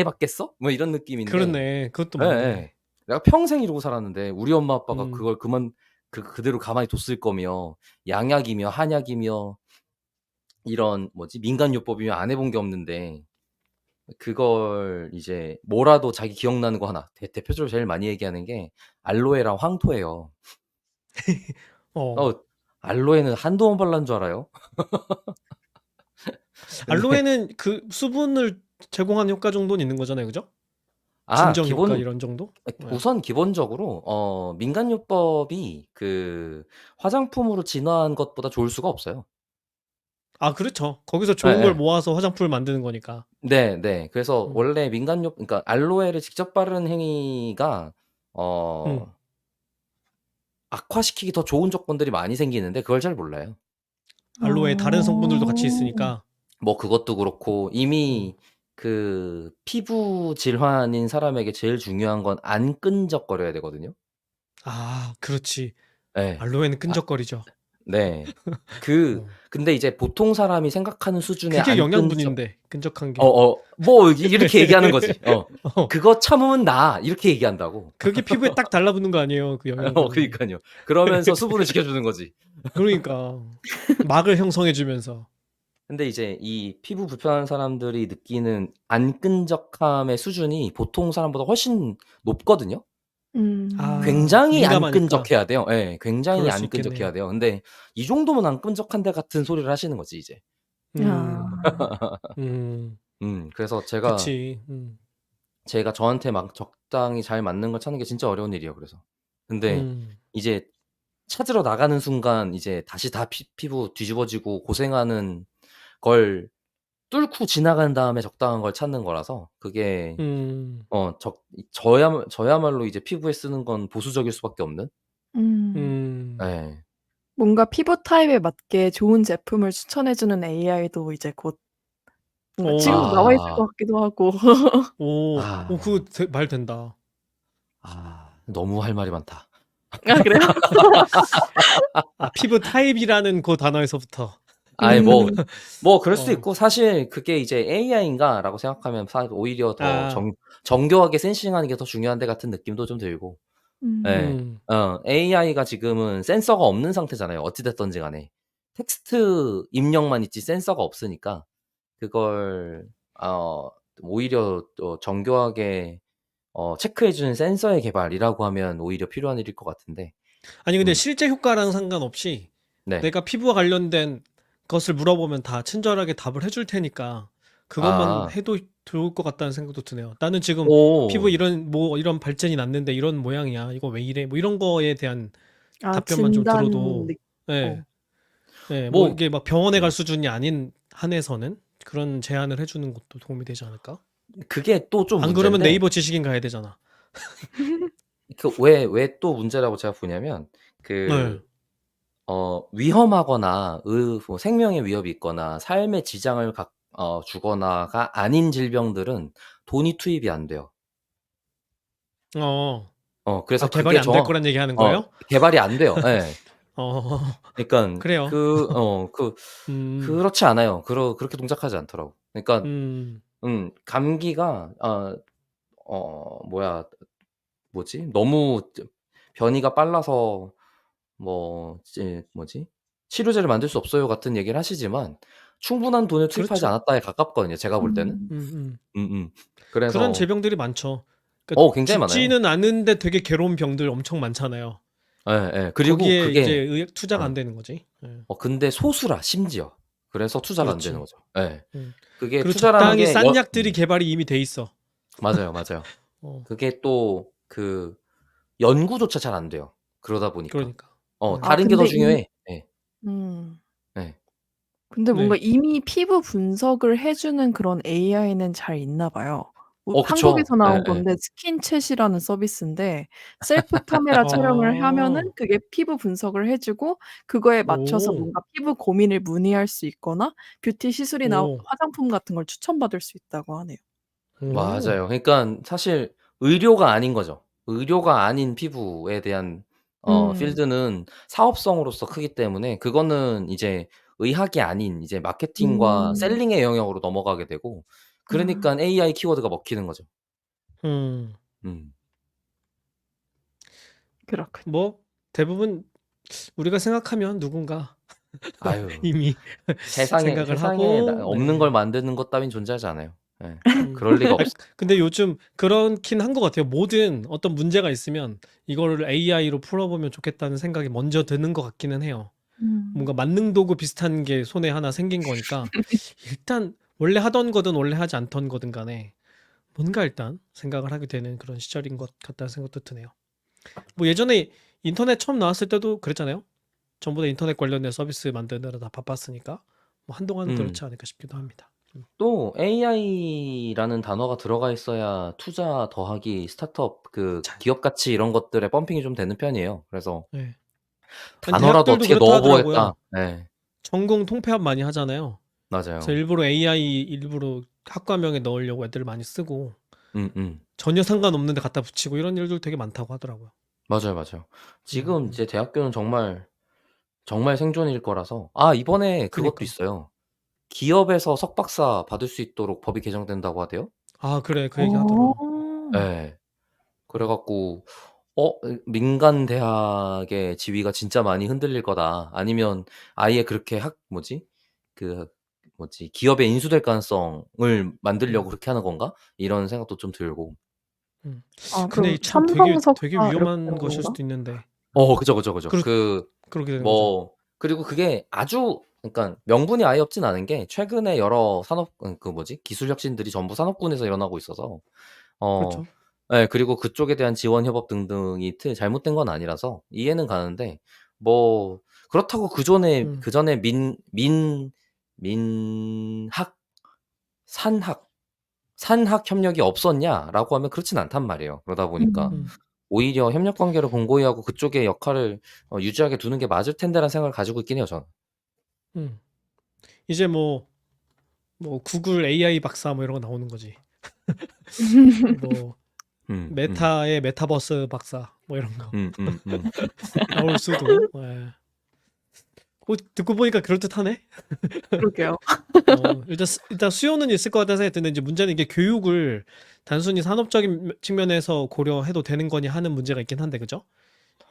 Speaker 2: 봤겠어?" 뭐 이런 느낌인데,
Speaker 3: 그렇네. 그것도 맞네.
Speaker 2: 예예. 내가 평생 이러고 살았는데 우리 엄마 아빠가
Speaker 3: 음.
Speaker 2: 그걸 그대로 가만히 뒀을 거며, 양약이며 한약이며 이런 민간요법이며 안 해본 게 없는데, 그걸 이제 뭐라도 자기 기억나는 거 하나, 대표적으로 제일 많이 얘기하는 게 알로에랑 황토예요.
Speaker 3: 어.
Speaker 2: 알로에는 한두 번 발랐는 줄 알아요? 근데
Speaker 3: 알로에는 그 수분을 제공하는 효과 정도는 있는 거잖아요, 그죠? 진정 효과
Speaker 2: 기본
Speaker 3: 이런 정도? 네.
Speaker 2: 우선 기본적으로 민간요법이 화장품으로 진화한 것보다 좋을 수가 없어요.
Speaker 3: 그렇죠. 거기서 좋은 걸
Speaker 2: 예예.
Speaker 3: 모아서 화장품을 만드는 거니까.
Speaker 2: 네. 그래서
Speaker 3: 음.
Speaker 2: 원래 그러니까 알로에를 직접 바르는 행위가
Speaker 3: 음.
Speaker 2: 악화시키기 더 좋은 조건들이 많이 생기는데 그걸 잘 몰라요.
Speaker 3: 알로에 다른 성분들도 같이
Speaker 1: 어.
Speaker 3: 있으니까.
Speaker 2: 뭐 그것도 그렇고,
Speaker 3: 음.
Speaker 2: 이미 피부 질환인 사람에게 제일 중요한 건 안 끈적거려야 되거든요.
Speaker 3: 그렇지.
Speaker 2: 예.
Speaker 3: 알로에는
Speaker 2: 아
Speaker 3: 끈적거리죠.
Speaker 2: 네.
Speaker 3: 어.
Speaker 2: 근데 이제 보통 사람이 생각하는 수준의
Speaker 3: 그게
Speaker 2: 안 끈적
Speaker 3: 영양분인데, 끈적한 게.
Speaker 2: 뭐 이렇게 얘기하는 거지.
Speaker 3: 어.
Speaker 2: "그거 참으면 나아." 이렇게 얘기한다고.
Speaker 3: 그게 피부에 딱 달라붙는 거 아니에요, 그 영양분이.
Speaker 2: 그러니깐요. 그러면서 수분을 지켜주는 거지.
Speaker 3: 그러니까. 막을 형성해 주면서.
Speaker 2: 근데 이제 이 피부 불편한 사람들이 느끼는 안 끈적함의 수준이 보통 사람보다 훨씬 높거든요. 굉장히 안
Speaker 3: 민감하니까.
Speaker 2: 끈적해야 돼요. 예. 굉장히
Speaker 3: 그럴 수
Speaker 2: 안 끈적해야
Speaker 3: 있겠네요.
Speaker 2: 돼요. 근데 "이 정도면 안 끈적한데." 같은 소리를 하시는 거지 이제.
Speaker 3: 음.
Speaker 1: 아.
Speaker 3: 음.
Speaker 2: 그래서
Speaker 3: 그치.
Speaker 2: 제가 저한테 막 적당히 잘 맞는 걸 찾는 게 진짜 어려운 일이에요, 그래서. 근데
Speaker 3: 음.
Speaker 2: 이제 찾으러 나가는 순간 이제 다시 다 피부 뒤집어지고 고생하는 걸 뚫고 지나간 다음에 적당한 걸 찾는 거라서, 그게
Speaker 3: 음.
Speaker 2: 저야말로 이제 피부에 쓰는 건 보수적일 수밖에 없는?
Speaker 1: 음.
Speaker 3: 음.
Speaker 2: 예.
Speaker 1: 뭔가 피부 타입에 맞게 좋은 제품을 추천해 주는 AI도 이제 곧 뭔가 지금도 나와 있을
Speaker 2: 아.
Speaker 1: 것 같기도 하고.
Speaker 3: 그거
Speaker 2: 아.
Speaker 3: 말 된다.
Speaker 2: 너무 할 말이 많다.
Speaker 1: 그래요?
Speaker 3: 피부 타입이라는 그 단어에서부터.
Speaker 2: 아이
Speaker 1: 음.
Speaker 2: 그럴 수도
Speaker 3: 어.
Speaker 2: 있고, 사실 그게 이제 'AI인가?'라고 생각하면 오히려 더
Speaker 3: 아.
Speaker 2: 정교하게 센싱하는 게 더 중요한데 같은 느낌도 좀 들고. 예.
Speaker 3: 음.
Speaker 2: AI가 지금은 센서가 없는 상태잖아요, 어찌 됐든지 간에. 텍스트 입력만 있지 센서가 없으니까 그걸 오히려 또 정교하게 체크해 주는 센서의 개발이라고 하면 오히려 필요한 일일 것 같은데.
Speaker 3: 아니 근데
Speaker 2: 음
Speaker 3: 실제 효과랑 상관없이
Speaker 2: 네.
Speaker 3: 내가 피부와 관련된 것을 물어보면 다 친절하게 답을 해줄 테니까 그것만
Speaker 2: 아,
Speaker 3: 해도 좋을 것 같다는 생각도 드네요. 나는 지금 피부
Speaker 2: 오,
Speaker 3: 이런 발진이 났는데 이런 모양이야. 이거 왜 이래? 뭐 이런 거에 대한
Speaker 1: 아,
Speaker 3: 답변만 좀
Speaker 1: 진단,
Speaker 3: 들어도 예,
Speaker 1: 어.
Speaker 3: 예, 뭐
Speaker 2: 뭐,
Speaker 3: 이게 막 병원에 갈
Speaker 2: 음,
Speaker 3: 수준이 아닌 한에서는 그런 제안을 해주는 것도 도움이 되지 않을까?
Speaker 2: 그게 또 좀
Speaker 3: 안 그러면
Speaker 2: 문제인데,
Speaker 3: 네이버 지식인 가야 되잖아.
Speaker 2: 왜 또 문제라고 제가 보냐면,
Speaker 3: 네.
Speaker 2: 그, 위험하거나, 뭐 생명의 위협이 있거나, 삶의 지장을 주거나가 아닌 질병들은 돈이 투입이 안 돼요.
Speaker 3: 어,
Speaker 2: 그래서
Speaker 3: 개발이
Speaker 2: 그게
Speaker 3: 안 될 거란 얘기 하는 거예요?
Speaker 2: 개발이 안 돼요. 예.
Speaker 3: 어,
Speaker 2: 그러니까
Speaker 3: 그래요. 음,
Speaker 2: 그렇지 않아요. 그렇게 동작하지 않더라고. 그러니까
Speaker 3: 음,
Speaker 2: 감기가 뭐야 뭐지? 너무 변이가 빨라서 뭐지? 치료제를 만들 수 없어요 같은 얘기를 하시지만 충분한 돈을 투입하지
Speaker 3: 그렇죠.
Speaker 2: 않았다에 가깝거든요. 제가 볼 때는.
Speaker 1: 음,
Speaker 3: 음, 음.
Speaker 2: 음음.
Speaker 3: 그런
Speaker 2: 그래서
Speaker 3: 질병들이 많죠. 그러니까
Speaker 2: 굉장히 많아요.
Speaker 3: 죽지는 않은데 되게 괴로운 병들 엄청 많잖아요.
Speaker 2: 예예. 그리고
Speaker 3: 거기에 이제
Speaker 2: 그게
Speaker 3: 의학 투자가 안
Speaker 2: 어
Speaker 3: 되는 거지. 예.
Speaker 2: 근데 소수라 심지어. 그래서 투자가 안 되는
Speaker 3: 그렇지.
Speaker 2: 거죠. 예.
Speaker 3: 음.
Speaker 2: 그게
Speaker 3: 그리고
Speaker 2: 투자라는
Speaker 3: 적당히
Speaker 2: 게
Speaker 3: 싼 약들이 개발이 이미 돼 있어.
Speaker 2: 맞아요, 맞아요.
Speaker 3: 어,
Speaker 2: 그게 또 연구조차 잘 안 돼요. 그러다 보니까.
Speaker 3: 그러니까.
Speaker 1: 아,
Speaker 2: 다른 게 더
Speaker 1: 근데
Speaker 2: 중요해. 예.
Speaker 1: 음,
Speaker 2: 예.
Speaker 1: 근데 뭔가
Speaker 3: 네.
Speaker 1: 이미 피부 분석을 해주는 그런 AI는 잘 있나 봐요.
Speaker 2: 그쵸.
Speaker 1: 한국에서 나온
Speaker 2: 예예.
Speaker 1: 건데 스킨챗이라는 서비스인데 셀프 카메라 촬영을 하면은
Speaker 3: 아,
Speaker 1: 그게 피부 분석을 해주고 그거에 맞춰서
Speaker 3: 오,
Speaker 1: 뭔가 피부 고민을 문의할 수 있거나 뷰티 시술이나
Speaker 3: 오,
Speaker 1: 화장품 같은 걸 추천받을 수 있다고 하네요.
Speaker 3: 오.
Speaker 2: 맞아요. 그러니깐 사실 의료가 아닌 거죠. 의료가 아닌 피부에 대한
Speaker 1: 음.
Speaker 2: 필드는 사업성으로서 크기 때문에 그거는 이제 의학이 아닌 이제 마케팅과
Speaker 1: 음.
Speaker 2: 셀링의 영역으로 넘어가게 되고
Speaker 1: 아,
Speaker 2: 그러니깐 AI 키워드가 먹히는 거죠.
Speaker 3: 음.
Speaker 2: 음.
Speaker 1: 그렇군요.
Speaker 3: 뭐 대부분 우리가 생각하면 누군가
Speaker 2: 아유.
Speaker 3: 이미 생각을
Speaker 2: 세상에
Speaker 3: 하고
Speaker 2: 없는 걸
Speaker 3: 네.
Speaker 2: 만드는 것 따윈 존재하지 않아요. 예. 그럴 리가
Speaker 3: 아,
Speaker 2: 없어.
Speaker 3: 근데 요즘 그렇긴 한 것 같아요. 모든 어떤 문제가 있으면 이거를 AI로 풀어보면 좋겠다는 생각이 먼저 드는 것 같기는 해요.
Speaker 1: 음.
Speaker 3: 뭔가 만능 도구 비슷한 게 손에 하나 생긴 거니까 일단 원래 하던 거든 원래 하지 않던 거든 간에 뭔가 일단 생각을 하게 되는 그런 시절인 것 같다는 생각도 드네요. 뭐 예전에 인터넷 처음 나왔을 때도 그랬잖아요. 전부 다 인터넷 관련된 서비스 만드느라 다 바빴으니까 뭐 한동안은
Speaker 2: 음.
Speaker 3: 그렇지 않을까 싶기도 합니다.
Speaker 2: 또 AI라는 단어가 들어가 있어야 투자 더하기 스타트업
Speaker 3: 자,
Speaker 2: 기업 가치 이런 것들에 펌핑이 좀 되는 편이에요. 그래서
Speaker 3: 네. 아니
Speaker 2: 단어라도
Speaker 3: 대학들도
Speaker 2: 어떻게
Speaker 3: 그렇다
Speaker 2: 넣어 보겠다.
Speaker 3: 하더라고요.
Speaker 2: 네.
Speaker 3: 전공 통폐합 많이 하잖아요. 그래서
Speaker 2: 맞아요.
Speaker 3: 일부러 AI 일부러 학과명에 넣으려고 애들 많이 쓰고
Speaker 2: 음음.
Speaker 3: 전혀 상관없는 데 갖다 붙이고 이런 일들 되게 많다고 하더라고요.
Speaker 2: 맞아요, 맞아요.
Speaker 3: 음,
Speaker 2: 지금
Speaker 3: 음.
Speaker 2: 이제 대학교는 정말, 정말 생존일 거라서 이번에 그것도
Speaker 3: 그니까.
Speaker 2: 있어요. 기업에서 석박사 받을 수 있도록 법이 개정된다고 하대요.
Speaker 3: 아, 그래. 그 얘기
Speaker 1: 어.
Speaker 3: 하더라고.
Speaker 2: 예. 그래
Speaker 3: 음,
Speaker 2: 갖고 민간 대학의 지위가 진짜 많이 흔들릴 거다. 아니면 아예 그렇게 그 기업에 인수될 가능성을 만들려고
Speaker 3: 음,
Speaker 2: 그렇게 하는 건가? 이런 생각도 좀 들고.
Speaker 3: 음.
Speaker 1: 아,
Speaker 3: 근데
Speaker 1: 그럼
Speaker 3: 참
Speaker 1: 삼성
Speaker 3: 되게
Speaker 1: 석사 이렇게
Speaker 3: 위험한
Speaker 1: 되는
Speaker 3: 것일
Speaker 1: 건가?
Speaker 3: 수도 있는데.
Speaker 2: 그죠, 그죠, 그죠.
Speaker 3: 그렇, 그렇게 되는 거죠.
Speaker 2: 그리고 그게 아주 그러니까 명분이 아예 없진 않은 게 최근에 여러 기술 혁신들이 전부 산업군에서 일어나고 있어서 어
Speaker 3: 그렇죠.
Speaker 2: 예 그리고 그쪽에 대한 지원 협업 등등이 잘못된 건 아니라서 이해는 가는데 뭐 그렇다고
Speaker 3: 음,
Speaker 2: 그전에 민학 산학 협력이 없었냐라고 하면 그렇진 않단 말이에요. 그러다 보니까
Speaker 3: 음,
Speaker 1: 음.
Speaker 2: 오히려 협력 관계를 공고히 하고 그쪽의 역할을 유지하게 두는 게 맞을 텐데라는 생각을 가지고 있긴 해요, 저는.
Speaker 3: 음. 이제 뭐 구글 AI 박사 뭐 이런 거 나오는 거지. 뭐
Speaker 2: 음 음.
Speaker 3: 메타의 메타버스 박사 뭐 이런 거
Speaker 2: 음.
Speaker 3: 나올 수도. 예. 듣고 보니까 그럴듯하네.
Speaker 1: 그러게요.
Speaker 3: 일단 수요는 있을 것 같다는 생각이 드는데 이제 문제는 이게 교육을 단순히 산업적인 측면에서 고려해도 되는 거냐 하는 문제가 있긴 한데 그죠?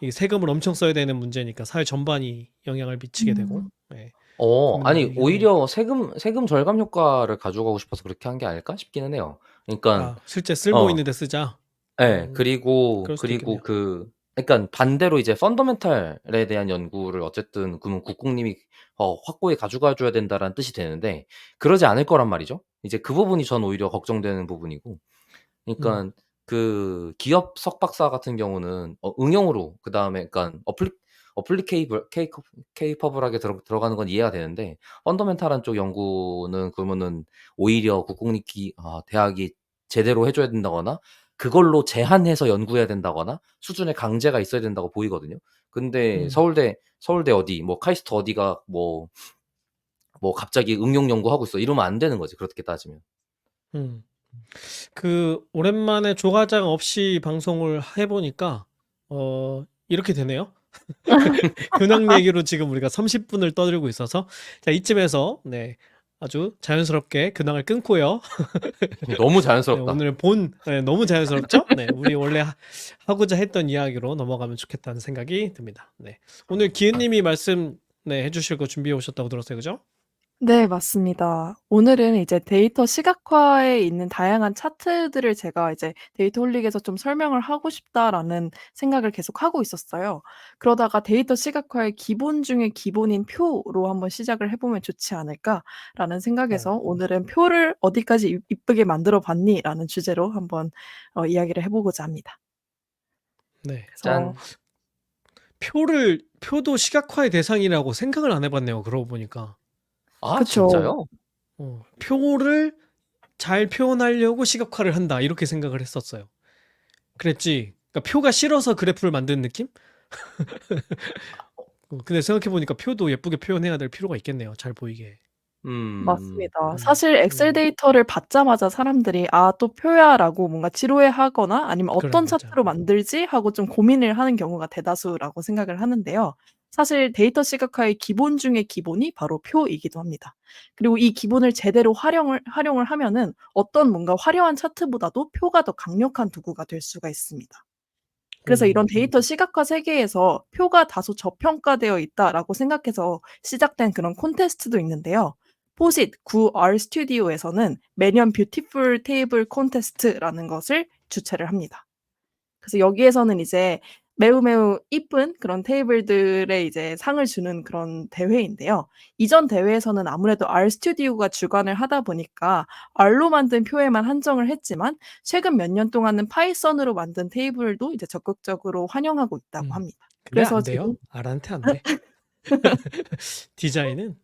Speaker 3: 이게 세금을 엄청 써야 되는 문제니까 사회 전반이 영향을 미치게 되고
Speaker 1: 음.
Speaker 3: 예, 고민은
Speaker 2: 아니
Speaker 3: 되긴 하네요.
Speaker 2: 오히려 세금 절감 효과를 가져가고 싶어서 그렇게 한 게 아닐까 싶기는 해요. 그러니깐
Speaker 3: 아, 실제 쓸모
Speaker 2: 어
Speaker 3: 있는 데 쓰자.
Speaker 2: 예. 그리고
Speaker 3: 그럴 수도 있겠네요.
Speaker 2: 그러니깐 반대로 이제 펀더멘탈에 대한 연구를 어쨌든 그러면 국공님이 확고히 가져가 줘야 된다라는 뜻이 되는데 그러지 않을 거란 말이죠. 이제 그 부분이 전 오히려 걱정되는 부분이고. 그러니까 그 기업 석박사 같은 경우는 응용으로 그다음에 그러니까 케이퍼블하게 들어가는 건 이해가 되는데 펀더멘탈한 쪽 연구는 그러면은 오히려 대학이 제대로 해줘야 된다거나 그걸로 제한해서 연구해야 된다거나 수준의 강제가 있어야 된다고 보이거든요. 근데 서울대 어디 뭐 카이스트 어디가 뭐 갑자기 응용 연구하고 있어 이러면 안 되는 거지 그렇게 따지면.
Speaker 3: 음. 그 오랜만에 조과장 없이 방송을 해보니까 이렇게 되네요. 근황 얘기로 지금 우리가 30분을 떠들고 있어서 자 이쯤에서 네 아주 자연스럽게 근황을 끊고요.
Speaker 2: 너무
Speaker 3: 네,
Speaker 2: 자연스럽다.
Speaker 3: 오늘 너무 자연스럽죠? 네, 우리 원래 하고자 했던 이야기로 넘어가면 좋겠다는 생각이 듭니다. 네, 오늘 기은님이 말씀 해주실 거 준비해 오셨다고 들었어요, 그죠?
Speaker 1: 네, 맞습니다. 오늘은 이제 데이터 시각화에 있는 다양한 차트들을 제가 이제 데이터홀릭에서 좀 설명을 하고 싶다라는 생각을 계속 하고 있었어요. 그러다가 데이터 시각화의 기본 중에 기본인 표로 한번 시작을 해보면 좋지 않을까라는 생각에서 오늘은 표를 어디까지 이쁘게 만들어 봤니라는 주제로 한번 이야기를 해보고자 합니다.
Speaker 3: 네,
Speaker 1: 그래서
Speaker 3: 표도 시각화의 대상이라고 생각을 안 해봤네요. 그러고 보니까.
Speaker 2: 아,
Speaker 1: 그쵸.
Speaker 2: 진짜요?
Speaker 3: 표를 잘 표현하려고 시각화를 한다 이렇게 생각을 했었어요. 그랬지. 그러니까 표가 싫어서 그래프를 만드는 느낌? 근데 생각해보니까 표도 예쁘게 표현해야 될 필요가 있겠네요. 잘 보이게.
Speaker 1: 맞습니다. 사실 엑셀 데이터를 받자마자 사람들이 '아 또 표야.'라고 뭔가 지루해하거나 아니면
Speaker 3: 그래,
Speaker 1: '어떤
Speaker 3: 맞아.
Speaker 1: 차트로 만들지?' 하고 좀 고민을 하는 경우가 대다수라고 생각을 하는데요. 사실 데이터 시각화의 기본 중의 기본이 바로 표이기도 합니다. 그리고 이 기본을 제대로 활용을 하면은 어떤 뭔가 화려한 차트보다도 표가 더 강력한 도구가 될 수가 있습니다. 그래서 이런 데이터 시각화 세계에서 '표가 다소 저평가되어 있다.'라고 생각해서 시작된 그런 콘테스트도 있는데요. 포sit 구 RStudio에서는 매년 뷰티풀 테이블 콘테스트라는 것을 주최를 합니다. 그래서 여기에서는 이제 매우 이쁜 그런 테이블들에 이제 상을 주는 그런 대회인데요. 이전 대회에서는 아무래도 RStudio가 주관을 하다 보니까 R로 만든 표에만 한정을 했지만 최근 몇 년 동안은 파이썬으로 만든 테이블도 이제 적극적으로 환영하고 있다고 합니다.
Speaker 3: 근데
Speaker 1: 그래서
Speaker 3: 안 돼요?
Speaker 1: 지금
Speaker 3: R한테 안 돼. 디자인은.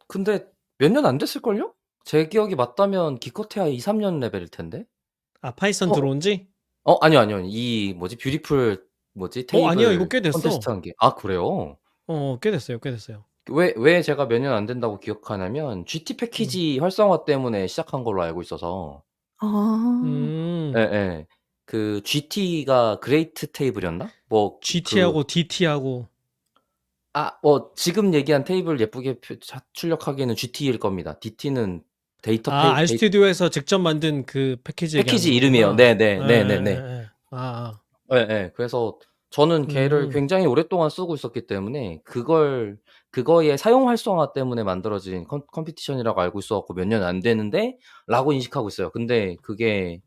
Speaker 2: 근데 몇 년 안 됐을걸요? 제 기억이 맞다면 기껏해야 2-3년 레벨일 텐데.
Speaker 3: 파이썬 들어온 지?
Speaker 2: 아니요. 이 뷰티풀
Speaker 3: 아니요. 이거
Speaker 2: 테이블
Speaker 3: 꽤 됐어.
Speaker 2: 콘테스트 한 게. 아, 그래요?
Speaker 3: 꽤 됐어요. 꽤 됐어요.
Speaker 2: 왜 제가 몇 년 안 된다고 기억하냐면 GT 패키지 활성화 때문에 시작한 걸로 알고 있어서. 예예. 그 GT가 그레이트 테이블이었나?
Speaker 3: GT하고 DT하고.
Speaker 2: 지금 얘기한 테이블 예쁘게 출력하기에는 GT일 겁니다. DT는 데이터
Speaker 3: RStudio에서 직접 만든 그 패키지
Speaker 2: 패키지
Speaker 3: 얘기하는
Speaker 2: 이름이에요.
Speaker 3: 거구나.
Speaker 2: 네네네네네. 예. 그래서 저는 걔를 굉장히 오랫동안 쓰고 있었기 때문에 그거의 사용 활성화 때문에 만들어진 컴피티션이라고 알고 있어 갖고 몇 년 안 되는데 라고 인식하고 있어요. 근데 그게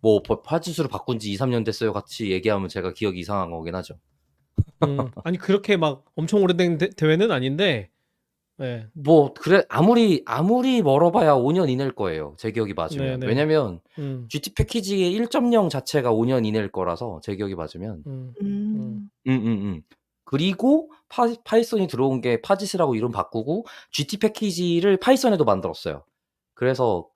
Speaker 2: 뭐 파지수를 바꾼 지 2-3년 됐어요 같이 얘기하면 제가 기억이 이상한 거긴 하죠.
Speaker 3: 아니 그렇게 막 엄청 오래된 대회는 아닌데. 네.
Speaker 2: 그래 아무리 멀어봐야 5년 이내일 거예요. 제 기억이 맞으면.
Speaker 3: 네네.
Speaker 2: 왜냐면 GT 패키지의 1.0 자체가 5년 이내일 거라서 제 기억이 맞으면. 그리고 파이썬이 들어온 게 파짓이라고 이름 바꾸고 GT 패키지를 파이썬에도 만들었어요. 그래서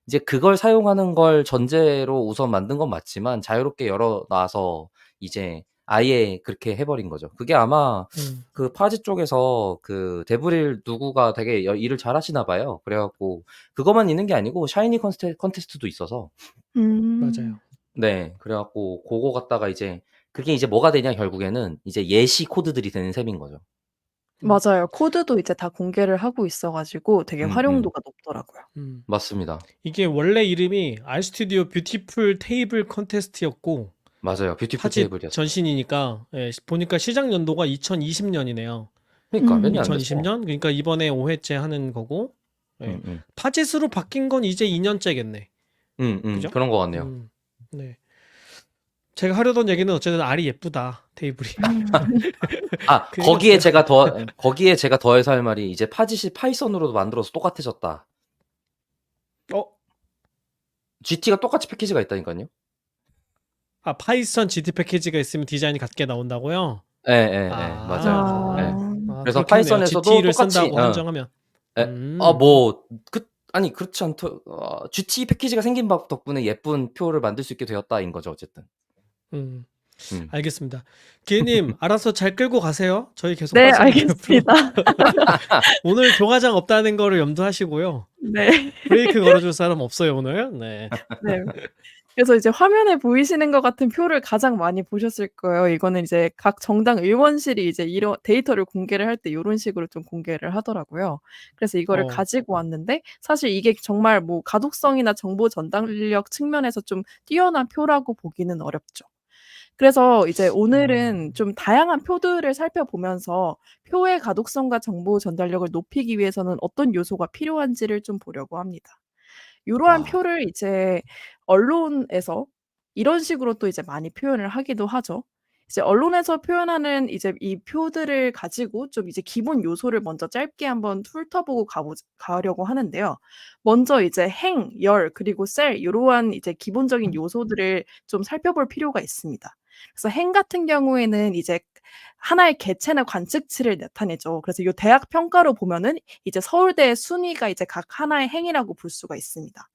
Speaker 2: 이제 그걸 사용하는 걸 전제로 우선 만든 건 맞지만 자유롭게 열어놔서 이제 아예 그렇게 해버린 거죠. 그게 아마 그 파짓 쪽에서 그 데브릴 누구가 되게 일을 잘하시나 봐요. 그래갖고 그것만 있는 게 아니고 샤이니 컨테스트도 있어서.
Speaker 3: 맞아요.
Speaker 2: 네. 그래갖고 그거 갖다가 이제 그게 이제 뭐가 되냐 결국에는 이제 예시 코드들이 되는 셈인 거죠.
Speaker 1: 맞아요. 코드도 이제 다 공개를 하고 있어 가지고 되게 활용도가 높더라고요.
Speaker 2: 맞습니다.
Speaker 3: 이게 원래 이름이 RStudio 뷰티풀 테이블 컨테스트였고
Speaker 2: 맞아요. 뷰티풀
Speaker 3: 파짓
Speaker 2: 테이블이었어요.
Speaker 3: 전신이니까 보니까 시작 연도가 2020년이네요.
Speaker 2: 그러니까 몇 년 안 됐어.
Speaker 3: 2020년? 그러니까 이번에 5회째 하는 거고. 파짓으로 바뀐 건 이제 2년째겠네.
Speaker 2: 그죠? 그런 것 같네요.
Speaker 3: 네. 제가 하려던 얘기는 어쨌든 알이 예쁘다 테이블이.
Speaker 2: 아
Speaker 3: 그
Speaker 2: 거기에
Speaker 3: 얘기였어요.
Speaker 2: 거기에 제가 더해서 할 말이 이제 파짓이 파이썬으로도 만들어서 똑같아졌다.
Speaker 3: 어?
Speaker 2: GT가 똑같이 패키지가 있다니까요.
Speaker 3: 아 파이썬 GT 패키지가 있으면 디자인이 같게 나온다고요?
Speaker 2: 예예예. 맞아요. 예.
Speaker 3: 아,
Speaker 1: 아.
Speaker 2: 그래서
Speaker 3: 그렇겠네요.
Speaker 2: 파이썬에서도
Speaker 3: GT를
Speaker 2: 똑같이
Speaker 3: 쓴다고 한정하면.
Speaker 2: 예. 뭐 아니 그렇지 않더 GT 패키지가 생긴 덕분에 예쁜 표를 만들 수 있게 되었다인 거죠, 어쨌든.
Speaker 3: 음.
Speaker 2: 음.
Speaker 3: 알겠습니다. 기회님 알아서 잘 끌고 가세요. 저희 계속
Speaker 1: 네,
Speaker 3: 빠지니까 앞으로.
Speaker 1: 알겠습니다.
Speaker 3: 오늘 교과장 없다는 거를 염두하시고요.
Speaker 1: 네.
Speaker 3: 브레이크 걸어줄 사람 없어요 오늘. 네.
Speaker 1: 네. 그래서 이제 화면에 보이시는 것 같은 표를 가장 많이 보셨을 거예요. 이거는 이제 각 정당 의원실이 이제 이런 데이터를 공개를 할 때 요런 식으로 좀 공개를 하더라고요. 그래서 이거를 가지고 왔는데 사실 이게 정말 뭐 가독성이나 정보 전달력 측면에서 좀 뛰어난 표라고 보기는 어렵죠. 그래서 이제 오늘은 좀 다양한 표들을 살펴보면서 표의 가독성과 정보 전달력을 높이기 위해서는 어떤 요소가 필요한지를 좀 보려고 합니다. 요러한
Speaker 2: 와.
Speaker 1: 표를 이제 언론에서 이런 식으로 또 이제 많이 표현을 하기도 하죠. 이제 언론에서 표현하는 이제 이 표들을 가지고 좀 이제 기본 요소를 먼저 짧게 한번 훑어보고 가려고 하는데요. 먼저 이제 행, 열, 그리고 셀 요러한 이제 기본적인 요소들을 좀 살펴볼 필요가 있습니다. 그래서 행 같은 경우에는 이제 하나의 개체나 관측치를 나타내죠. 그래서 요 대학 평가로 보면은 이제 서울대의 순위가 이제 각 하나의 행이라고 볼 수가 있습니다.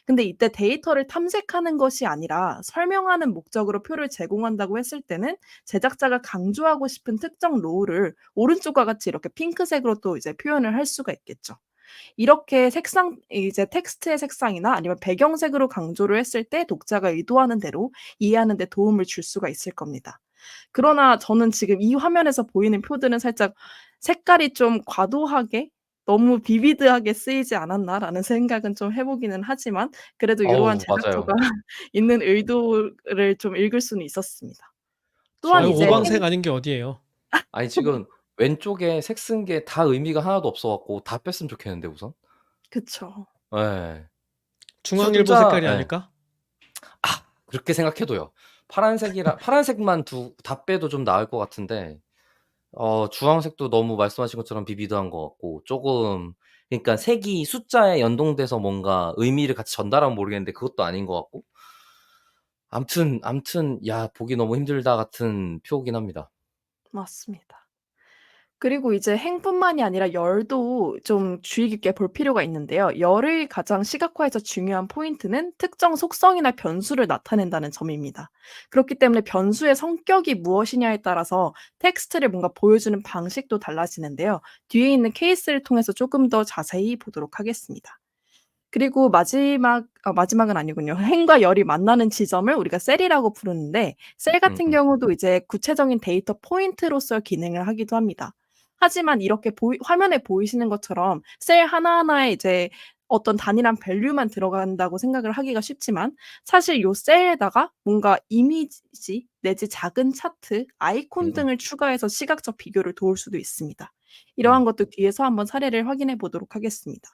Speaker 1: 근데 이때 데이터를 탐색하는 것이 아니라 설명하는 목적으로 표를 제공한다고 했을 때는 제작자가 강조하고 싶은 특정 로우를 오른쪽과 같이 이렇게 핑크색으로 또 이제 표현을 할 수가 있겠죠. 이렇게 색상 이제 텍스트의 색상이나 아니면 배경색으로 강조를 했을 때 독자가 의도하는 대로 이해하는 데 도움을 줄 수가 있을 겁니다. 그러나 저는 지금 이 화면에서 보이는 표들은 살짝 색깔이 좀 과도하게 너무 비비드하게 쓰이지 않았나라는 생각은 좀 해 보기는 하지만 그래도 요러한
Speaker 2: 어우
Speaker 1: 제작처가
Speaker 2: 맞아요.
Speaker 1: 있는 의도를 좀 읽을 수는 있었습니다. 또한
Speaker 3: 아유
Speaker 1: 이제
Speaker 2: 저
Speaker 3: 오방색 아닌 게 어디예요?
Speaker 2: 아니 지금 왼쪽에 색 쓴 게 다 의미가 하나도 없어 갖고 다 뺐으면 좋겠는데 우선.
Speaker 1: 그쵸.
Speaker 2: 예.
Speaker 3: 중앙일보
Speaker 2: 숫자
Speaker 3: 색깔이
Speaker 2: 예.
Speaker 3: 아닐까?
Speaker 2: 그렇게 생각해도요. 파란색만 다 빼도 좀 나을 것 같은데 주황색도 너무 말씀하신 것처럼 비비드한 것 같고 쪼금 그러니까 색이 숫자에 연동돼서 뭔가 의미를 같이 전달하면 모르겠는데 그것도 아닌 것 같고 암튼 야 보기 너무 힘들다 같은 표긴 합니다.
Speaker 1: 맞습니다. 그리고 이제 행뿐만이 아니라 열도 좀 주의 깊게 볼 필요가 있는데요. 열의 가장 시각화에서 중요한 포인트는 특정 속성이나 변수를 나타낸다는 점입니다. 그렇기 때문에 변수의 성격이 무엇이냐에 따라서 텍스트를 뭔가 보여주는 방식도 달라지는데요. 뒤에 있는 케이스를 통해서 조금 더 자세히 보도록 하겠습니다. 그리고 마지막은 아니군요. 행과 열이 만나는 지점을 우리가 셀이라고 부르는데 셀 같은 경우도 이제 구체적인 데이터 포인트로서 기능을 하기도 합니다. 하지만 이렇게 화면에 보이시는 것처럼 셀 하나하나에 이제 어떤 단일한 밸류만 들어간다고 생각을 하기가 쉽지만 사실 요 셀에다가 뭔가 이미지 내지 작은 차트, 아이콘 등을 추가해서 시각적 비교를 도울 수도 있습니다. 이러한 것도 뒤에서 한번 사례를 확인해 보도록 하겠습니다.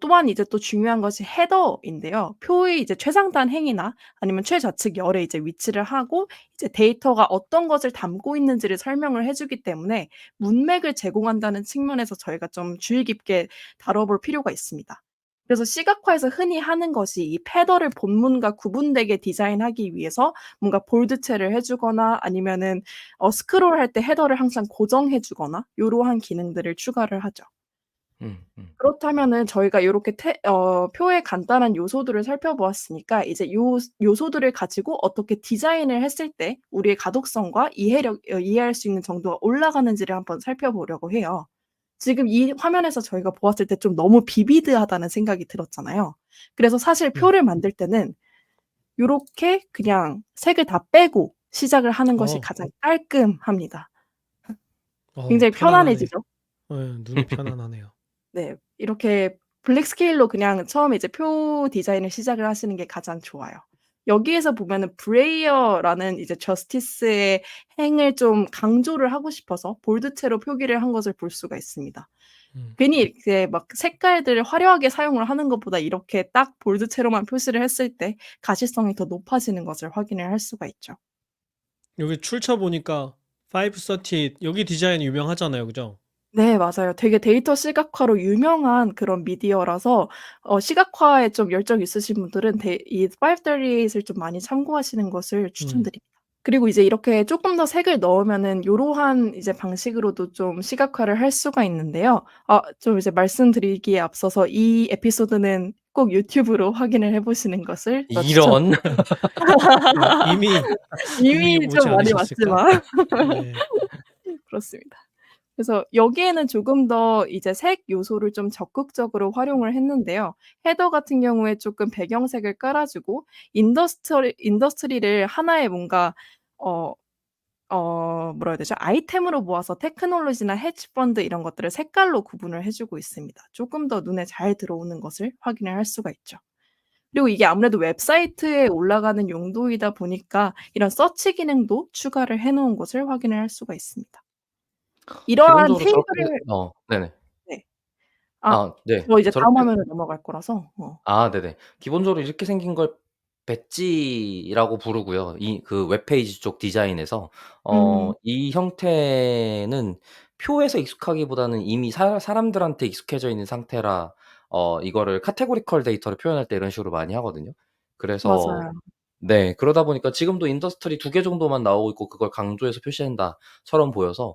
Speaker 1: 또한 이제 또 중요한 것이 헤더인데요. 표의 이제 최상단 행이나 아니면 최좌측 열에 이제 위치를 하고 이제 데이터가 어떤 것을 담고 있는지를 설명을 해 주기 때문에 문맥을 제공한다는 측면에서 저희가 좀 주의 깊게 다뤄볼 필요가 있습니다. 그래서 시각화에서 흔히 하는 것이 이 헤더를 본문과 구분되게 디자인하기 위해서 뭔가 볼드체를 해 주거나 아니면은 스크롤할 때 헤더를 항상 고정해 주거나 요러한 기능들을 추가를 하죠. 그렇다면은 저희가 요렇게 표의 간단한 요소들을 살펴보았으니까 이제 요소들을 가지고 어떻게 디자인을 했을 때 우리의 가독성과 이해할 수 있는 정도가 올라가는지를 한번 살펴보려고 해요. 지금 이 화면에서 저희가 보았을 때 좀 너무 비비드하다는 생각이 들었잖아요. 그래서 사실 표를 만들 때는 요렇게 그냥 색을 다 빼고 시작을 하는 것이
Speaker 3: 어.
Speaker 1: 가장 깔끔합니다. 굉장히
Speaker 3: 편안하네.
Speaker 1: 편안해지죠?
Speaker 3: 눈이 편안하네요.
Speaker 1: 네. 이렇게 블랙 스케일로 그냥 처음에 이제 표 디자인을 시작을 하시는 게 가장 좋아요. 여기에서 보면은 브레이어라는 이제 저스티스의 행을 좀 강조를 하고 싶어서 볼드체로 표기를 한 것을 볼 수가 있습니다. 괜히 이렇게 막 색깔들을 화려하게 사용을 하는 것보다 이렇게 딱 볼드체로만 표시를 했을 때 가시성이 더 높아지는 것을 확인을 할 수가 있죠.
Speaker 3: 여기 출처 보니까 530 여기 디자인 유명하잖아요, 그죠?
Speaker 1: 네, 맞아요. 되게 데이터 시각화로 유명한 그런 미디어라서 시각화에 좀 열정 있으신 분들은 이 538을 좀 많이 참고하시는 것을 추천드립니다. 그리고 이제 이렇게 조금 더 색을 넣으면은 요러한 이제 방식으로도 좀 시각화를 할 수가 있는데요. 좀 이제 말씀드리기에 앞서서 이 에피소드는 꼭 유튜브로 확인을 해 보시는 것을 더
Speaker 2: 이런.
Speaker 3: 이미
Speaker 1: 이미
Speaker 3: 오지
Speaker 1: 좀 많이
Speaker 3: 않으셨을까?
Speaker 1: 왔지만
Speaker 3: 네.
Speaker 1: 그렇습니다. 그래서 여기에는 조금 더 이제 색 요소를 좀 적극적으로 활용을 했는데요. 헤더 같은 경우에 조금 배경색을 깔아 주고 인더스트리를 하나의 뭔가 어 뭐라 해야 되죠? 아이템으로 모아서 테크놀로지나 헤지 펀드 이런 것들을 색깔로 구분을 해 주고 있습니다. 조금 더 눈에 잘 들어오는 것을 확인을 할 수가 있죠. 그리고 이게 아무래도 웹사이트에 올라가는 용도이다 보니까 이런 서치 기능도 추가를 해 놓은 것을 확인을 할 수가 있습니다. 이러한
Speaker 2: 기본적으로 저렇게
Speaker 1: 테이블을
Speaker 2: 네네.
Speaker 1: 네. 아
Speaker 2: 네.
Speaker 1: 저 이제 다음
Speaker 2: 저렇게
Speaker 1: 화면으로 넘어갈 거라서.
Speaker 2: 네네. 기본적으로 이렇게 생긴 걸 배지라고 부르고요. 이 그 웹페이지 쪽 디자인에서
Speaker 1: 음
Speaker 2: 이 형태는 표에서 익숙하기보다는 이미 사람들한테 익숙해져 있는 상태라 이거를 카테고리컬 데이터를 표현할 때 이런 식으로 많이 하거든요. 그래서
Speaker 1: 맞아요.
Speaker 2: 네, 그러다 보니까 지금도 인더스트리 2개 정도만 나오고 있고 그걸 강조해서 표시한다처럼 보여서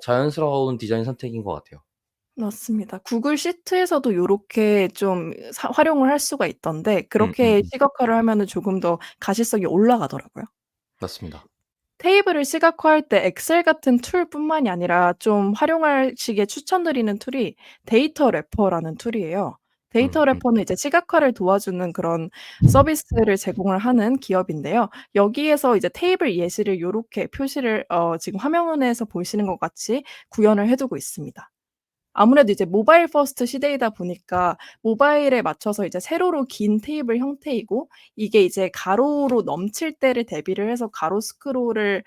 Speaker 2: 자연스러운 디자인 선택인 것 같아요.
Speaker 1: 맞습니다. 구글 시트에서도 요렇게 좀 활용을 할 수가 있던데 그렇게
Speaker 2: 음음음.
Speaker 1: 시각화를 하면은 조금 더 가시성이 올라가더라고요.
Speaker 2: 맞습니다.
Speaker 1: 테이블을 시각화할 때 엑셀 같은 툴뿐만이 아니라 좀 활용하시기에 추천드리는 툴이 데이터 래퍼라는 툴이에요. 데이터 래퍼는 이제 시각화를 도와주는 그런 서비스를 제공을 하는 기업인데요. 여기에서 이제 테이블 예시를 요렇게 표시를 지금 화면에서 보시는 것 같이 구현을 해 두고 있습니다. 아무래도 이제 모바일 퍼스트 시대이다 보니까 모바일에 맞춰서 이제 세로로 긴 테이블 형태이고 이게 이제 가로로 넘칠 때를 대비를 해서 가로 스크롤을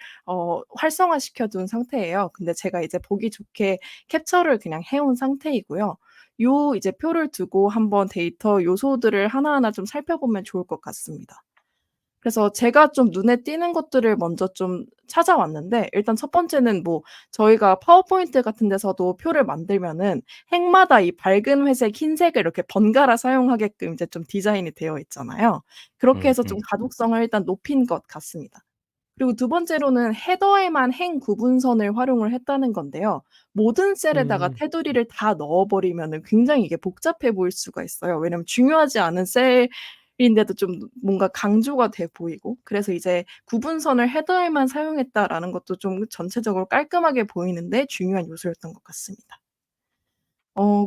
Speaker 1: 활성화시켜 둔 상태예요. 근데 제가 이제 보기 좋게 캡처를 그냥 해온 상태이고요. 요 이제 표를 두고 한번 데이터 요소들을 하나하나 좀 살펴보면 좋을 것 같습니다. 그래서 제가 좀 눈에 띄는 것들을 먼저 좀 찾아왔는데 일단 첫 번째는 뭐 저희가 파워포인트 같은 데서도 표를 만들면은 행마다 이 밝은 회색, 흰색을 이렇게 번갈아 사용하게끔 이제 좀 디자인이 되어 있잖아요. 그렇게 해서 좀 가독성을 일단 높인 것 같습니다. 그리고 두 번째로는 헤더에만 행 구분선을 활용을 했다는 건데요. 모든 셀에다가
Speaker 3: 음.
Speaker 1: 테두리를 다 넣어 버리면은 굉장히 이게 복잡해 보일 수가 있어요. 왜냐면 중요하지 않은 셀인데도 좀 뭔가 강조가 돼 보이고 그래서 이제 '구분선을 헤더에만 사용했다.'라는 것도 좀 전체적으로 깔끔하게 보이는데 중요한 요소였던 것 같습니다.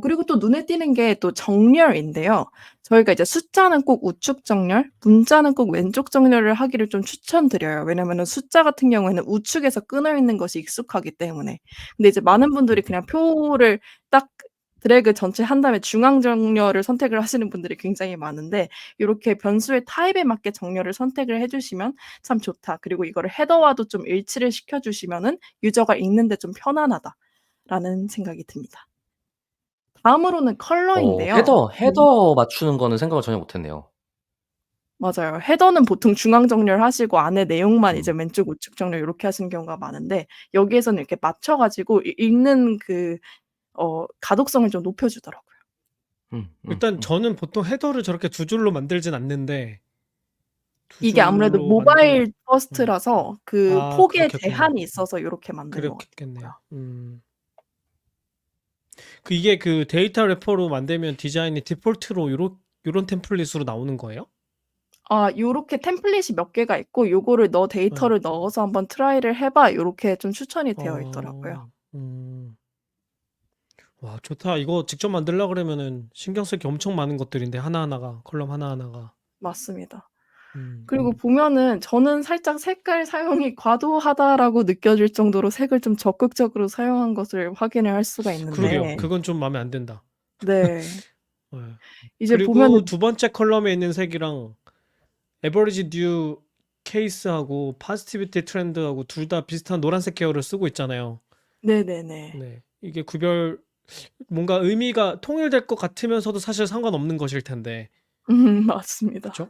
Speaker 1: 그리고 또 눈에 띄는 게 또 정렬인데요. 저희가 이제 숫자는 꼭 우측 정렬, 문자는 꼭 왼쪽 정렬을 하기를 좀 추천드려요. 왜냐면은 숫자 같은 경우에는 우측에서 끊어 있는 것이 익숙하기 때문에. 근데 이제 많은 분들이 그냥 표를 딱 드래그 전체 한 다음에 중앙 정렬을 선택을 하시는 분들이 굉장히 많은데 요렇게 변수의 타입에 맞게 정렬을 선택을 해 주시면 참 좋다. 그리고 이거를 헤더와도 좀 일치를 시켜 주시면은 유저가 읽는 데 좀 편안하다라는 생각이 듭니다. 다음으로는 컬러인데요.
Speaker 2: 헤더 맞추는 거는 생각을 전혀 못 했네요.
Speaker 1: 맞아요. 헤더는 보통 중앙 정렬하시고 안에 내용만 이제
Speaker 2: 음.
Speaker 1: 왼쪽 우측 정렬 요렇게 하시는 경우가 많은데 여기에서는 이렇게 맞춰 가지고 읽는 그 가독성을 좀 높여 주더라고요.
Speaker 3: 일단 저는 보통 헤더를 저렇게 두 줄로 만들진 않는데 두
Speaker 1: 이게 아무래도
Speaker 3: 줄로 만들
Speaker 1: 모바일 퍼스트라서 그 폭에
Speaker 3: 그렇겠구나.
Speaker 1: 제한이 있어서 요렇게 만든 것 같더라고요.
Speaker 3: 그렇겠네요. 이게 그 데이터 래퍼로 만들면 디자인이 디폴트로 요런 템플릿으로 나오는 거예요?
Speaker 1: 요렇게 템플릿이 몇 개가 있고 요거를
Speaker 3: 네.
Speaker 1: 데이터를 넣어서 한번 트라이를 해 봐 요렇게 좀 추천이 되어 있더라고요.
Speaker 3: 어. 와, 좋다. 이거 직접 만들려고 그러면은 신경 쓸 게 엄청 많은 것들인데 하나하나가 컬럼 하나하나가.
Speaker 1: 맞습니다.
Speaker 3: 음.
Speaker 1: 그리고 보면은 저는 살짝 '색깔 사용이 과도하다.'라고 느껴질 정도로 색을 좀 적극적으로 사용한 것을 확인을 할 수가
Speaker 3: 그러게요.
Speaker 1: 있는데
Speaker 3: 그건 좀 마음에 안 든다.
Speaker 1: 네.
Speaker 3: 예.
Speaker 1: 이제
Speaker 3: 그리고
Speaker 1: 보면은
Speaker 3: 두 번째 컬럼에 있는 색이랑 에버리지 뉴 케이스하고 파지티비티 트렌드하고 둘 다 비슷한 노란색 계열을 쓰고 있잖아요.
Speaker 1: 네네네.
Speaker 3: 네. 이게 뭔가 의미가 통일될 것 같으면서도 사실 상관없는 것일 텐데.
Speaker 1: 맞습니다.
Speaker 3: 그쵸?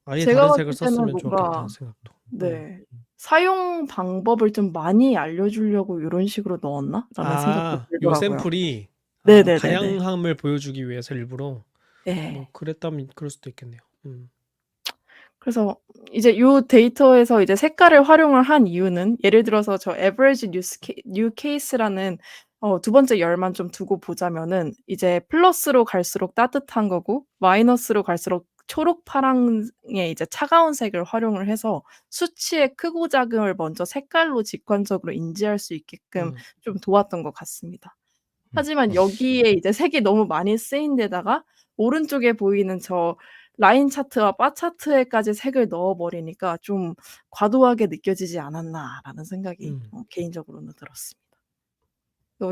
Speaker 3: 아예
Speaker 1: 제가
Speaker 3: 다른
Speaker 1: 봤을
Speaker 3: 색을
Speaker 1: 때는
Speaker 3: 썼으면
Speaker 1: 뭔가
Speaker 3: 좋았겠다는 생각도.
Speaker 1: 네. '사용 방법을 좀 많이 알려주려고 요런 식으로 넣었나?'라는 생각도
Speaker 3: 요
Speaker 1: 들더라고요.
Speaker 3: 샘플이
Speaker 1: 네네네네.
Speaker 3: 다양함을 보여주기 위해서 일부러 뭐
Speaker 1: 예.
Speaker 3: 그랬다면 그럴 수도 있겠네요.
Speaker 1: 그래서 이제 요 데이터에서 이제 색깔을 활용을 한 이유는 예를 들어서 저 average new case라는 두 번째 열만 좀 두고 보자면은 이제 플러스로 갈수록 따뜻한 거고 마이너스로 갈수록 초록 파랑의 이제 차가운 색을 활용을 해서 수치의 크고 작음을 먼저 색깔로 직관적으로 인지할 수 있게끔 좀 도왔던 것 같습니다. 하지만 여기에 이제 색이 너무 많이 쓰인 데다가 오른쪽에 보이는 저 라인 차트와 바 차트에까지 색을 넣어 버리니까 좀 '과도하게 느껴지지 않았나.'라는 생각이 개인적으로는 들었습니다.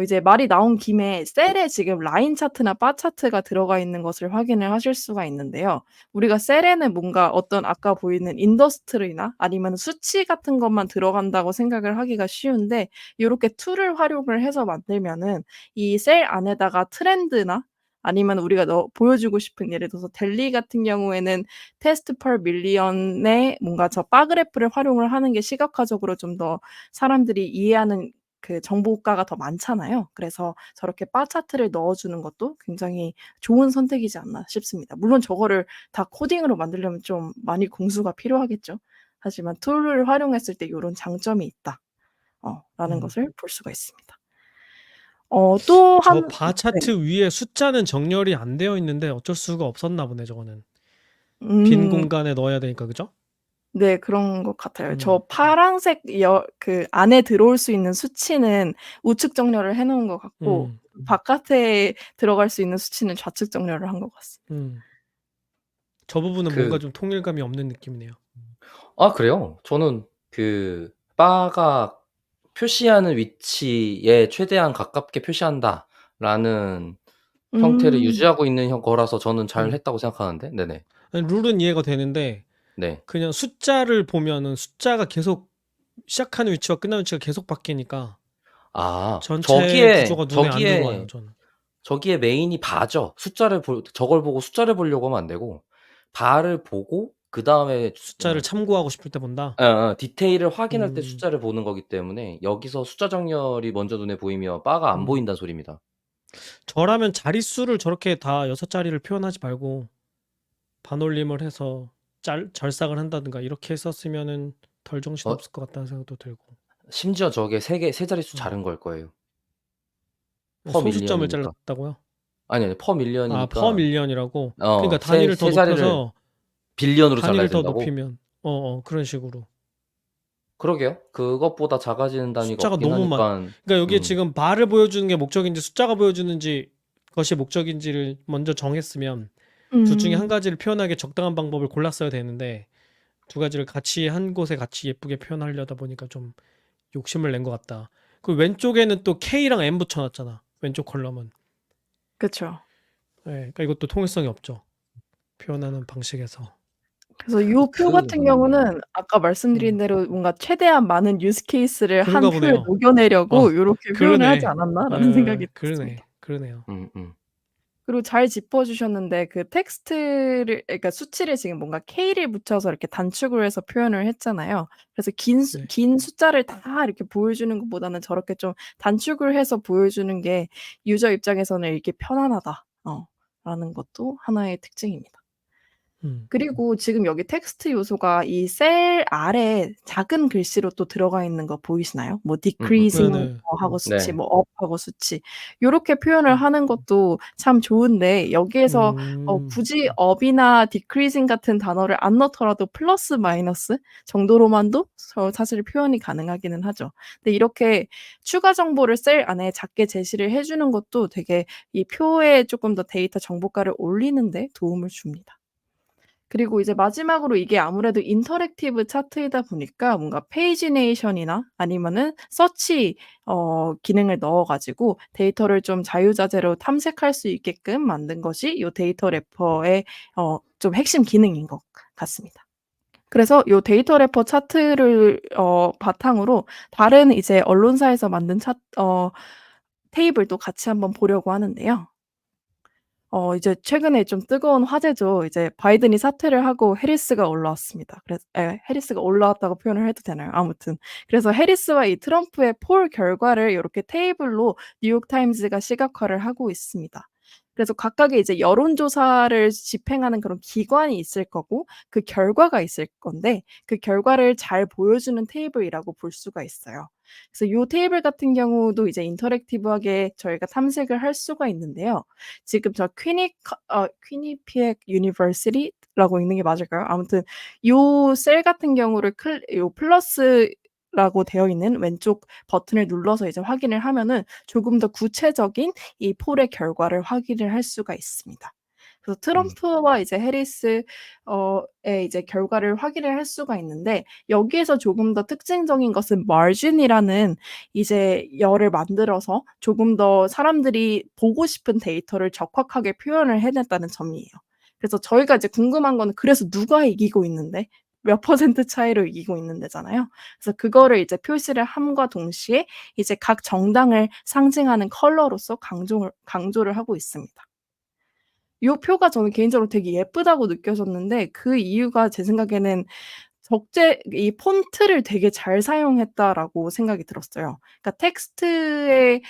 Speaker 1: 이제 말이 나온 김에 셀에 지금 라인 차트나 바 차트가 들어가 있는 것을 확인을 하실 수가 있는데요. 우리가 셀에는 뭔가 어떤 아까 보이는 인더스트리나 아니면 수치 같은 것만 들어간다고 생각을 하기가 쉬운데 요렇게 툴을 활용을 해서 만들면은 이 셀 안에다가 트렌드나 아니면 우리가 보여주고 싶은 예를 들어서 델리 같은 경우에는 테스트 per million의 뭔가 저 바 그래프를 활용을 하는 게 시각화적으로 좀 더 사람들이 이해하는 그 정보가가 더 많잖아요. 그래서 저렇게 바 차트를 넣어주는 것도 굉장히 좋은 선택이지 않나 싶습니다. 물론 저거를 다 코딩으로 만들려면 좀 많이 공수가 필요하겠죠. 하지만 툴을 활용했을 때 요런 장점이 있다. 라는 것을 볼 수가 있습니다. 또
Speaker 3: 저
Speaker 1: 한
Speaker 3: 바
Speaker 1: 네.
Speaker 3: 차트 위에 숫자는 정렬이 안 되어 있는데 어쩔 수가 없었나 보네, 저거는. 빈
Speaker 1: 음.
Speaker 3: 공간에 넣어야 되니까, 그죠?
Speaker 1: 네, 그런 것 같아요. 저 파란색 그 안에 들어올 수 있는 수치는 우측 정렬을 해 놓은 것 같고 바깥에 들어갈 수 있는 수치는 좌측 정렬을 한 것 같습니다.
Speaker 3: 저 부분은 뭔가
Speaker 2: 그
Speaker 3: 좀 통일감이 없는 느낌이네요.
Speaker 2: 그래요? 저는 그 바가 표시하는 위치에 최대한 가깝게 표시한다라는 형태를
Speaker 1: 음.
Speaker 2: 유지하고 있는 거라서 저는
Speaker 3: 음.
Speaker 2: 잘했다고 생각하는데. 네네.
Speaker 3: 아니, 룰은 이해가 되는데
Speaker 2: 네.
Speaker 3: 그냥 숫자를 보면은 숫자가 계속 시작하는 위치와 끝나는 위치가 계속 바뀌니까 전체 구조가 눈에 안 들어와요, 저는.
Speaker 2: 저기에 메인이 바죠. 저걸 보고 숫자를 보려고 하면 안 되고 바를 보고 그다음에
Speaker 3: 숫자를 참고하고 싶을 때 본다.
Speaker 2: 디테일을 확인할 때 숫자를 보는 거기 때문에 여기서 숫자 정렬이 먼저 눈에 보이면 바가 안 보인다는 소리입니다.
Speaker 3: 저라면 자릿수를 저렇게 다 6자리를 표현하지 말고 반올림을 해서 절삭을 한다든가 이렇게 했었으면은 덜 정신없을 것 같다는 생각도 들고.
Speaker 2: 심지어 저게 세 자릿수 자른 걸 거예요. 퍼
Speaker 3: 소수점을
Speaker 2: 밀리언이니까.
Speaker 3: 잘랐다고요?
Speaker 2: 아니, 퍼 밀리언이니까.
Speaker 3: 퍼 밀리언이라고? 그러니까
Speaker 2: 세
Speaker 3: 단위를 더
Speaker 2: 자리를
Speaker 3: 높여서
Speaker 2: 빌리언으로 잘라야
Speaker 3: 단위를 더
Speaker 2: 된다고?
Speaker 3: 높이면 그런 식으로.
Speaker 2: 그러게요. 그것보다 작아지는 단위가
Speaker 3: 숫자가
Speaker 2: 없긴
Speaker 3: 너무
Speaker 2: 하니깐.
Speaker 3: 그러니까 여기에 지금 바를 보여주는 게 목적인지 숫자가 보여주는지 것이 목적인지를 먼저 정했으면 둘 중에 한 가지를 표현하기 적당한 방법을 골랐어야 되는데 두 가지를 같이 한 곳에 같이 예쁘게 표현하려다 보니까 좀 욕심을 낸 것 같다. 그리고 왼쪽에는 또 K랑 M 붙여놨잖아. 왼쪽 컬럼은.
Speaker 1: 그쵸.
Speaker 3: 네, 그러니까 이것도 통일성이 없죠. 표현하는 방식에서.
Speaker 1: 그래서 요 표 같은 경우는 아까 말씀드린 대로 뭔가 최대한 많은 유즈 케이스를 한
Speaker 3: 그런가
Speaker 1: 표에
Speaker 3: 보네요.
Speaker 1: 녹여내려고 요렇게 표현을 하지
Speaker 3: 그러네.
Speaker 1: 않았나라는 생각이 들었습니다.
Speaker 3: 그러네요.
Speaker 1: 그리고 잘 짚어 주셨는데 그 텍스트를 그러니까 수치를 지금 뭔가 K를 붙여서 이렇게 단축을 해서 표현을 했잖아요. 그래서 긴 숫자를 다 이렇게 보여주는 것보다는 저렇게 좀 단축을 해서 보여주는 게 유저 입장에서는 읽기 편안하다. 라는 것도 하나의 특징입니다. 그리고 지금 여기 텍스트 요소가 이 셀 아래 작은 글씨로 또 들어가 있는 거 보이시나요? 뭐 decreasing 하고 수치, 뭐 up하고 수치 요렇게 표현을 하는 것도 참 좋은데 여기에서 굳이 up이나 decreasing 같은 단어를 안 넣더라도 플러스 마이너스 정도로만도 사실 표현이 가능하기는 하죠. 근데 이렇게 추가 정보를 셀 안에 작게 제시를 해 주는 것도 되게 이 표에 쪼끔 더 데이터 정보가를 올리는 데 도움을 줍니다. 그리고 이제 마지막으로 이게 아무래도 인터랙티브 차트이다 보니까 뭔가 페이지네이션이나 아니면은 서치 기능을 넣어 가지고 데이터를 좀 자유자재로 탐색할 수 있게끔 만든 것이 요 데이터 래퍼의 좀 핵심 기능인 것 같습니다. 그래서 요 데이터 래퍼 차트를 바탕으로 다른 이제 언론사에서 만든 테이블도 같이 한번 보려고 하는데요. 이제 최근에 좀 뜨거운 화제죠. 이제 바이든이 사퇴를 하고 해리스가 올라왔습니다. 해리스가 올라왔다고 표현을 해도 되나요? 아무튼 그래서 해리스와 이 트럼프의 폴 결과를 요렇게 테이블로 뉴욕 타임즈가 시각화를 하고 있습니다. 그래서 각각의 이제 여론조사를 집행하는 그런 기관이 있을 거고 그 결과가 있을 건데 그 결과를 잘 보여주는 테이블이라고 볼 수가 있어요. 그래서 요 테이블 같은 경우도 이제 인터랙티브하게 저희가 탐색을 할 수가 있는데요. 지금 저 퀴니피엑 유니버시티라고 읽는 게 맞을까요? 아무튼 요 셀 같은 경우를 요 플러스라고 되어 있는 왼쪽 버튼을 눌러서 이제 확인을 하면은 조금 더 구체적인 이 폴의 결과를 확인을 할 수가 있습니다. 그래서 트럼프와 이제 해리스 의 이제 결과를 확인을 할 수가 있는데 여기에서 조금 더 특징적인 것은 마진이라는 이제 열을 만들어서 조금 더 사람들이 보고 싶은 데이터를 적확하게 표현을 해냈다는 점이에요. 그래서 저희가 이제 궁금한 거는 그래서 누가 이기고 있는데 몇 퍼센트 차이로 이기고 있는데잖아요. 그래서 그거를 이제 표시를 함과 동시에 이제 각 정당을 상징하는 컬러로서 강조를 하고 있습니다. 요 표가 저는 개인적으로 되게 예쁘다고 느껴졌는데 그 이유가 제 생각에는 이 폰트를 되게 잘 사용했다라고 생각이 들었어요. 그러니까 텍스트의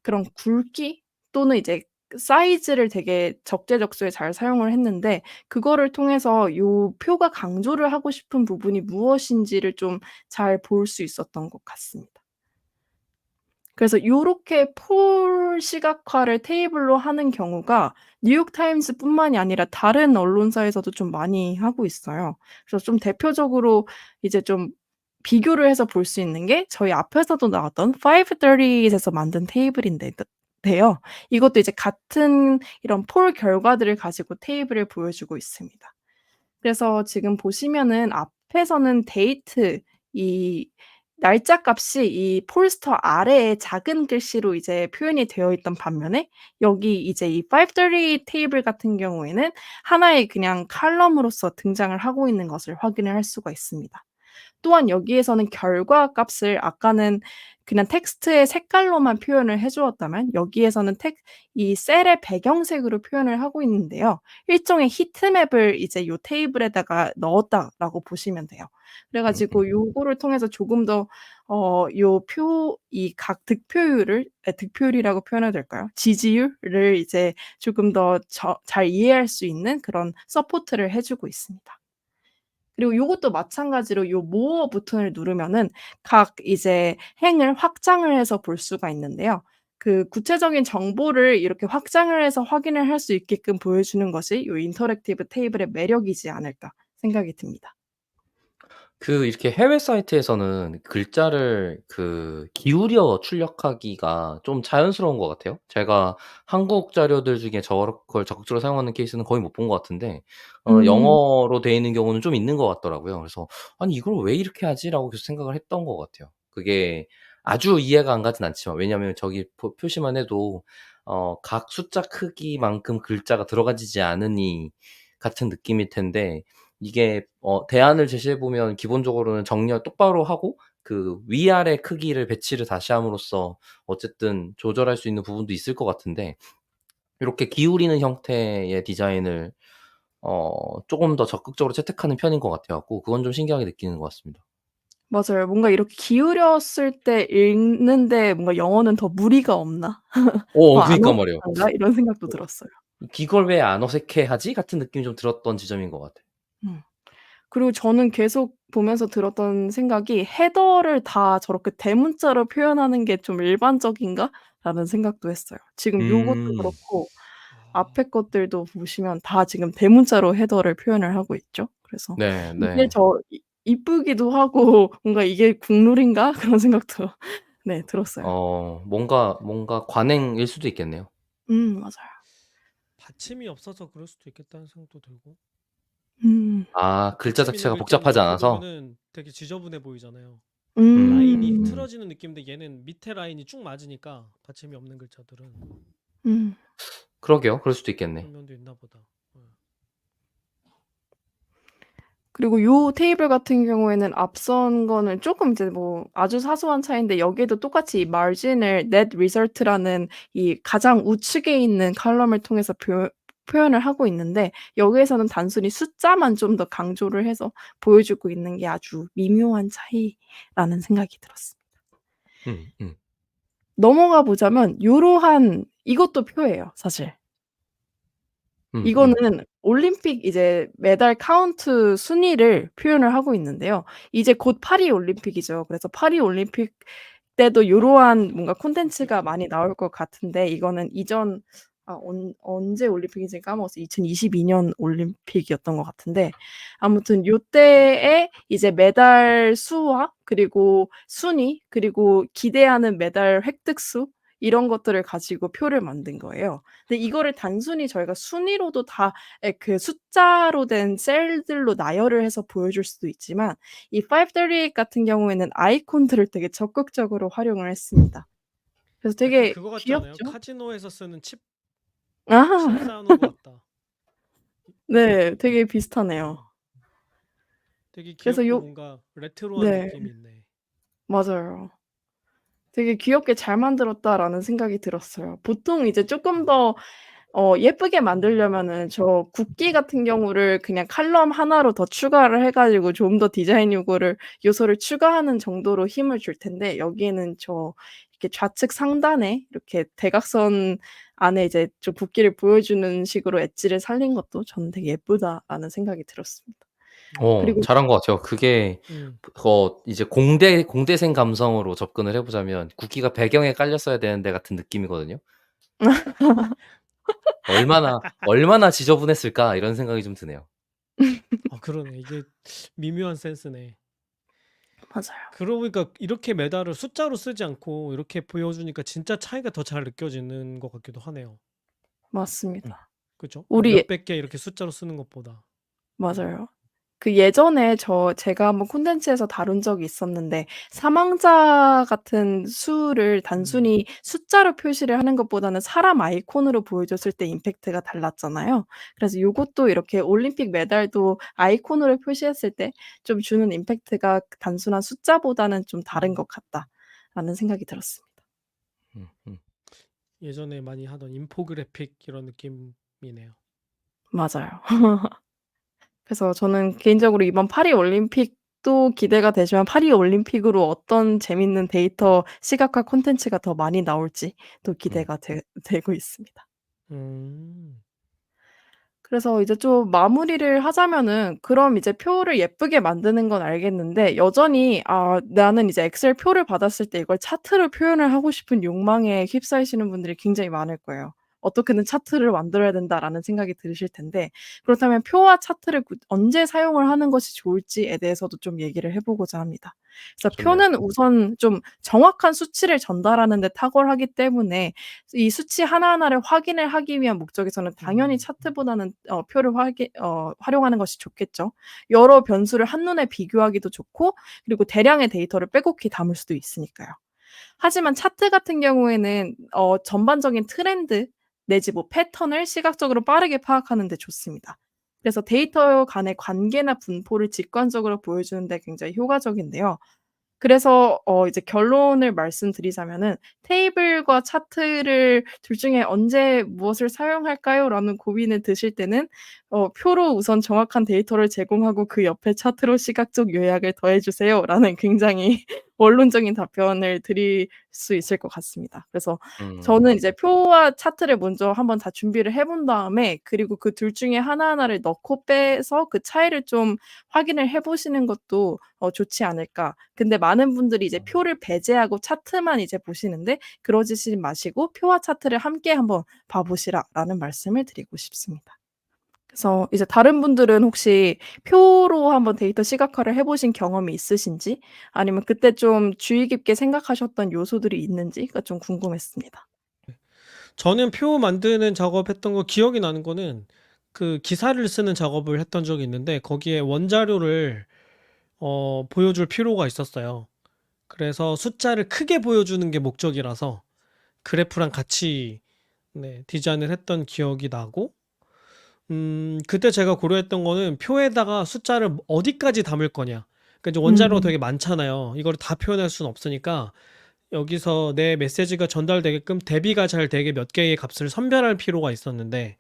Speaker 1: 그런 굵기 또는 이제 사이즈를 되게 적재적소에 잘 사용을 했는데 그거를 통해서 요 표가 강조를 하고 싶은 부분이 무엇인지를 좀 잘 볼 수 있었던 것 같습니다. 그래서 요렇게 폴 시각화를 테이블로 하는 경우가 뉴욕 타임스뿐만이 아니라 다른 언론사에서도 좀 많이 하고 있어요. 그래서 좀 대표적으로 이제 좀 비교를 해서 볼 수 있는 게 저희 앞에서도 나왔던 530에서 만든 테이블인데요. 이것도 이제 같은 이런 폴 결과들을 가지고 테이블을 보여주고 있습니다. 그래서 지금 보시면은 앞에서는 데이트 이 날짜 값이 이 폴스터 아래에 작은 글씨로 이제 표현이 되어 있던 반면에 여기 이제 이 530 테이블 같은 경우에는 하나의 그냥 칼럼으로서 등장을 하고 있는 것을 확인을 할 수가 있습니다. 또한 여기에서는 결과 값을 아까는 그냥 텍스트의 색깔로만 표현을 해 주었다면 여기에서는 이 셀의 배경색으로 표현을 하고 있는데요. 일종의 히트맵을 이제 요 테이블에다가 넣었다라고 보시면 돼요. 그래 가지고 요거를 통해서 조금 더 요 이 각 득표율이라고 표현해도 될까요? 지지율을 이제 조금 더 잘 이해할 수 있는 그런 서포트를 해 주고 있습니다. 그리고 요것도 마찬가지로 요 모어 버튼을 누르면은 각 이제 행을 확장을 해서 볼 수가 있는데요. 그 구체적인 정보를 이렇게 확장을 해서 확인을 할 수 있게끔 보여주는 것이 요 인터랙티브 테이블의 매력이지 않을까 생각이 듭니다.
Speaker 2: 이렇게 해외 사이트에서는 글자를 기울여 출력하기가 좀 자연스러운 것 같아요. 제가 한국 자료들 중에 저걸 적극적으로 사용하는 케이스는 거의 못 본 것 같은데
Speaker 1: 음.
Speaker 2: 영어로 돼 있는 경우는 좀 있는 것 같더라고요. 그래서 '아니 이걸 왜 이렇게 하지?'라고 계속 생각을 했던 것 같아요. 그게 아주 이해가 안 가진 않지만 왜냐하면 저기 표시만 해도 각 숫자 크기만큼 글자가 들어가지지 않으니 같은 느낌일 텐데 이게 대안을 제시해 보면 기본적으로는 정렬 똑바로 하고 위아래 크기를 배치를 다시 함으로써 어쨌든 조절할 수 있는 부분도 있을 것 같은데 이렇게 기울이는 형태의 디자인을 쪼금 더 적극적으로 채택하는 편인 것 같아 갖고 그건 좀 신기하게 느끼는 것 같습니다.
Speaker 1: 맞아요. 뭔가 이렇게 기울였을 때 읽는데 뭔가 '영어는 더 무리가 없나? 더 안
Speaker 2: 그니까 말이에요.
Speaker 1: 어색한가?' 이런 생각도 들었어요.
Speaker 2: '이걸 왜 안 어색해하지?' 같은 느낌이 좀 들었던 지점인 것 같아요.
Speaker 1: 음. 그리고 저는 계속 보면서 들었던 생각이 '헤더를 다 저렇게 대문자로 표현하는 게 좀 일반적인가?'라는 생각도 했어요. 지금 요것도
Speaker 2: 음.
Speaker 1: 그렇고
Speaker 3: 아.
Speaker 1: 앞에 것들도 보시면 다 지금 대문자로 헤더를 표현을 하고 있죠. 그래서
Speaker 2: 네
Speaker 1: 이게
Speaker 2: 네.
Speaker 1: 이쁘기도 하고 뭔가 '이게 국룰인가?' 그런 생각도 네 들었어요.
Speaker 2: 뭔가 관행일 수도 있겠네요.
Speaker 1: 맞아요.
Speaker 3: 받침이 없어서 그럴 수도 있겠다는 생각도 들고.
Speaker 1: 음.
Speaker 2: 글자
Speaker 3: 받침 있는
Speaker 2: 자체가
Speaker 3: 글자는
Speaker 2: 복잡하지
Speaker 3: 이렇게
Speaker 2: 않아서?
Speaker 3: 보면은 되게 지저분해 보이잖아요. 라인이
Speaker 1: 음.
Speaker 2: 음.
Speaker 3: 흐트러지는 느낌인데 얘는 밑에 라인이 쭉 맞으니까 받침이 없는 글자들은
Speaker 1: 음.
Speaker 2: 그러게요. 그럴 수도
Speaker 3: 그런
Speaker 2: 있겠네.
Speaker 3: 면도 있나 보다. 예.
Speaker 1: 그리고 요 테이블 같은 경우에는 앞선 거는 조금 이제 뭐 아주 사소한 차이인데 여기에도 똑같이 이 마진을 net result라는 이 가장 우측에 있는 컬럼을 통해서 표현을 하고 있는데 여기에서는 단순히 숫자만 좀 더 강조를 해서 보여주고 있는 게 아주 미묘한 차이라는 생각이 들었습니다.
Speaker 2: 음, 음,
Speaker 1: 넘어가 보자면 요러한 이것도 표예요, 사실. 이거는 올림픽 이제 메달 카운트 순위를 표현을 하고 있는데요. 이제 곧 파리 올림픽이죠. 그래서 파리 올림픽 때도 요러한 뭔가 콘텐츠가 많이 나올 것 같은데 이거는 이전 언제 올림픽인지 까먹었어요. 2022년 올림픽이었던 것 같은데 아무튼 요때에 이제 메달 수와 그리고 순위 그리고 기대하는 메달 획득 수 이런 것들을 가지고 표를 만든 거예요. 근데 이거를 단순히 저희가 순위로도 다 그 숫자로 된 셀들로 나열을 해서 보여줄 수도 있지만 이 538 같은 경우에는 아이콘들을 되게 적극적으로 활용을 했습니다. 그래서
Speaker 3: 약간
Speaker 1: 되게
Speaker 3: 그거 같지 않아요?
Speaker 1: 귀엽죠?
Speaker 3: 카지노에서 쓰는 칩
Speaker 1: 아
Speaker 3: 쌓아놓은 것 같다.
Speaker 1: 네. 되게 비슷하네요.
Speaker 3: 되게
Speaker 1: 그래서
Speaker 3: 귀엽고
Speaker 1: 요
Speaker 3: 뭔가 레트로한
Speaker 1: 네.
Speaker 3: 느낌이 있네.
Speaker 1: 맞아요. 되게 귀엽게 잘 만들었다라는 생각이 들었어요. 보통 이제 쪼끔 더 예쁘게 만들려면은 저 국기 같은 경우를 그냥 칼럼 하나로 더 추가를 해 가지고 좀 더 디자인 요소를 추가하는 정도로 힘을 줄 텐데 여기에는 이렇게 좌측 상단에 이렇게 대각선 안에 이제 좀 국기를 보여주는 식으로 엣지를 살린 것도 저는 되게 예쁘다라는 생각이 들었습니다. 그리고
Speaker 2: 잘한 것 같아요. 그게
Speaker 3: 음.
Speaker 2: 이제 공대생 감성으로 접근을 해보자면 국기가 배경에 깔렸어야 되는데 같은 느낌이거든요. 얼마나 지저분했을까 이런 생각이 좀 드네요.
Speaker 3: 그러네. 이게 미묘한 센스네.
Speaker 1: 맞아요.
Speaker 3: 그러고 보니까 이렇게 메달을 숫자로 쓰지 않고 이렇게 보여주니까 진짜 차이가 더 잘 느껴지는 것 같기도 하네요.
Speaker 1: 맞습니다.
Speaker 3: 그죠? 막
Speaker 1: 우리
Speaker 3: 몇백 개 이렇게 숫자로 쓰는 것보다.
Speaker 1: 맞아요. 그 예전에 제가 한번 콘텐츠에서 다룬 적이 있었는데 사망자 같은 수를 단순히 숫자로 표시를 하는 것보다는 사람 아이콘으로 보여줬을 때 임팩트가 달랐잖아요. 그래서 요것도 이렇게 올림픽 메달도 아이콘으로 표시했을 때 좀 주는 임팩트가 단순한 숫자보다는 좀 다른 것 같다라는 생각이 들었습니다.
Speaker 2: 음, 음.
Speaker 3: 예전에 많이 하던 인포그래픽 이런 느낌이네요.
Speaker 1: 맞아요. 그래서 저는 개인적으로 이번 파리 올림픽도 기대가 되지만 파리 올림픽으로 어떤 재밌는 데이터 시각화 콘텐츠가 더 많이 나올지 또 기대가 되고 있습니다.
Speaker 3: 음.
Speaker 1: 그래서 이제 좀 마무리를 하자면은 그럼 이제 표를 예쁘게 만드는 건 알겠는데 여전히 나는 이제 엑셀 표를 받았을 때 이걸 차트로 표현을 하고 싶은 욕망에 휩싸이시는 분들이 굉장히 많을 거예요. '어떻게든 차트를 만들어야 된다.'라는 생각이 드실 텐데 그렇다면 표와 차트를 언제 사용을 하는 것이 좋을지에 대해서도 좀 얘기를 해 보고자 합니다. 그래서
Speaker 2: 좋네요.
Speaker 1: 표는 우선 좀 정확한 수치를 전달하는 데 탁월하기 때문에 이 수치 하나하나를 확인을 하기 위한 목적에서는 당연히 차트보다는 표를 활용하는 것이 좋겠죠. 여러 변수를 한눈에 비교하기도 좋고 그리고 대량의 데이터를 빼곡히 담을 수도 있으니까요. 하지만 차트 같은 경우에는 전반적인 트렌드 내지 뭐 패턴을 시각적으로 빠르게 파악하는 데 좋습니다. 그래서 데이터 간의 관계나 분포를 직관적으로 보여주는 데 굉장히 효과적인데요. 그래서 이제 결론을 말씀드리자면은 "테이블과 차트를 둘 중에 언제 무엇을 사용할까요?"라는 고민을 드실 때는 "표로 우선 정확한 데이터를 제공하고 그 옆에 차트로 시각적 요약을 더해 주세요."라는 굉장히 원론적인 답변을 드릴 수 있을 것 같습니다. 그래서 저는 이제 표와 차트를 먼저 한번 다 준비를 해본 다음에 그리고 그 둘 중에 하나하나를 넣고 빼서 그 차이를 좀 확인을 해 보시는 것도 좋지 않을까. 근데 많은 분들이 이제 표를 배제하고 차트만 이제 보시는데 그러시지 마시고 "표와 차트를 함께 한번 봐 보시라."라는 말씀을 드리고 싶습니다. 그래서 이제 다른 분들은 혹시 표로 한번 데이터 시각화를 해 보신 경험이 있으신지 아니면 그때 좀 주의 깊게 생각하셨던 요소들이 있는지가 좀 궁금했습니다.
Speaker 3: 저는 표 만드는 작업했던 거 기억이 나는 거는 그 기사를 쓰는 작업을 했던 적이 있는데 거기에 원자료를 보여줄 필요가 있었어요. 그래서 숫자를 크게 보여주는 게 목적이라서 그래프랑 같이 디자인을 했던 기억이 나고 그때 제가 고려했던 거는 표에다가 숫자를 어디까지 담을 거냐. 그러니까 이제 원자료가 되게 많잖아요. 이거를 다 표현할 수는 없으니까 여기서 내 메시지가 전달되게끔 대비가 잘 되게 몇 개의 값을 선별할 필요가 있었는데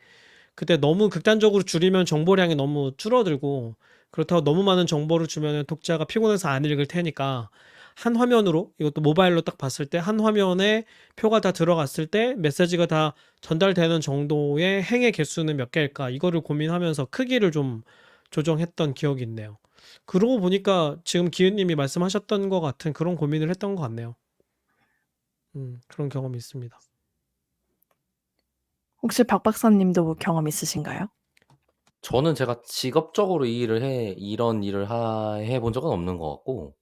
Speaker 3: 그때 너무 극단적으로 줄이면 정보량이 너무 줄어들고 그렇다고 너무 많은 정보를 주면 독자가 피곤해서 안 읽을 테니까 한 화면으로 이것도 모바일로 딱 봤을 때 한 화면에 표가 다 들어갔을 때 메시지가 다 전달되는 정도의 행의 개수는 몇 개일까 이거를 고민하면서 크기를 좀 조정했던 기억이 있네요. 그러고 보니까 지금 기은님이 말씀하셨던 것 같은 그런 고민을 했던 것 같네요. 그런 경험이 있습니다.
Speaker 1: 혹시 박 박사님도 뭐 경험 있으신가요?
Speaker 2: 저는 제가 직업적으로 이런 일을 해본 적은 없는 것 같고,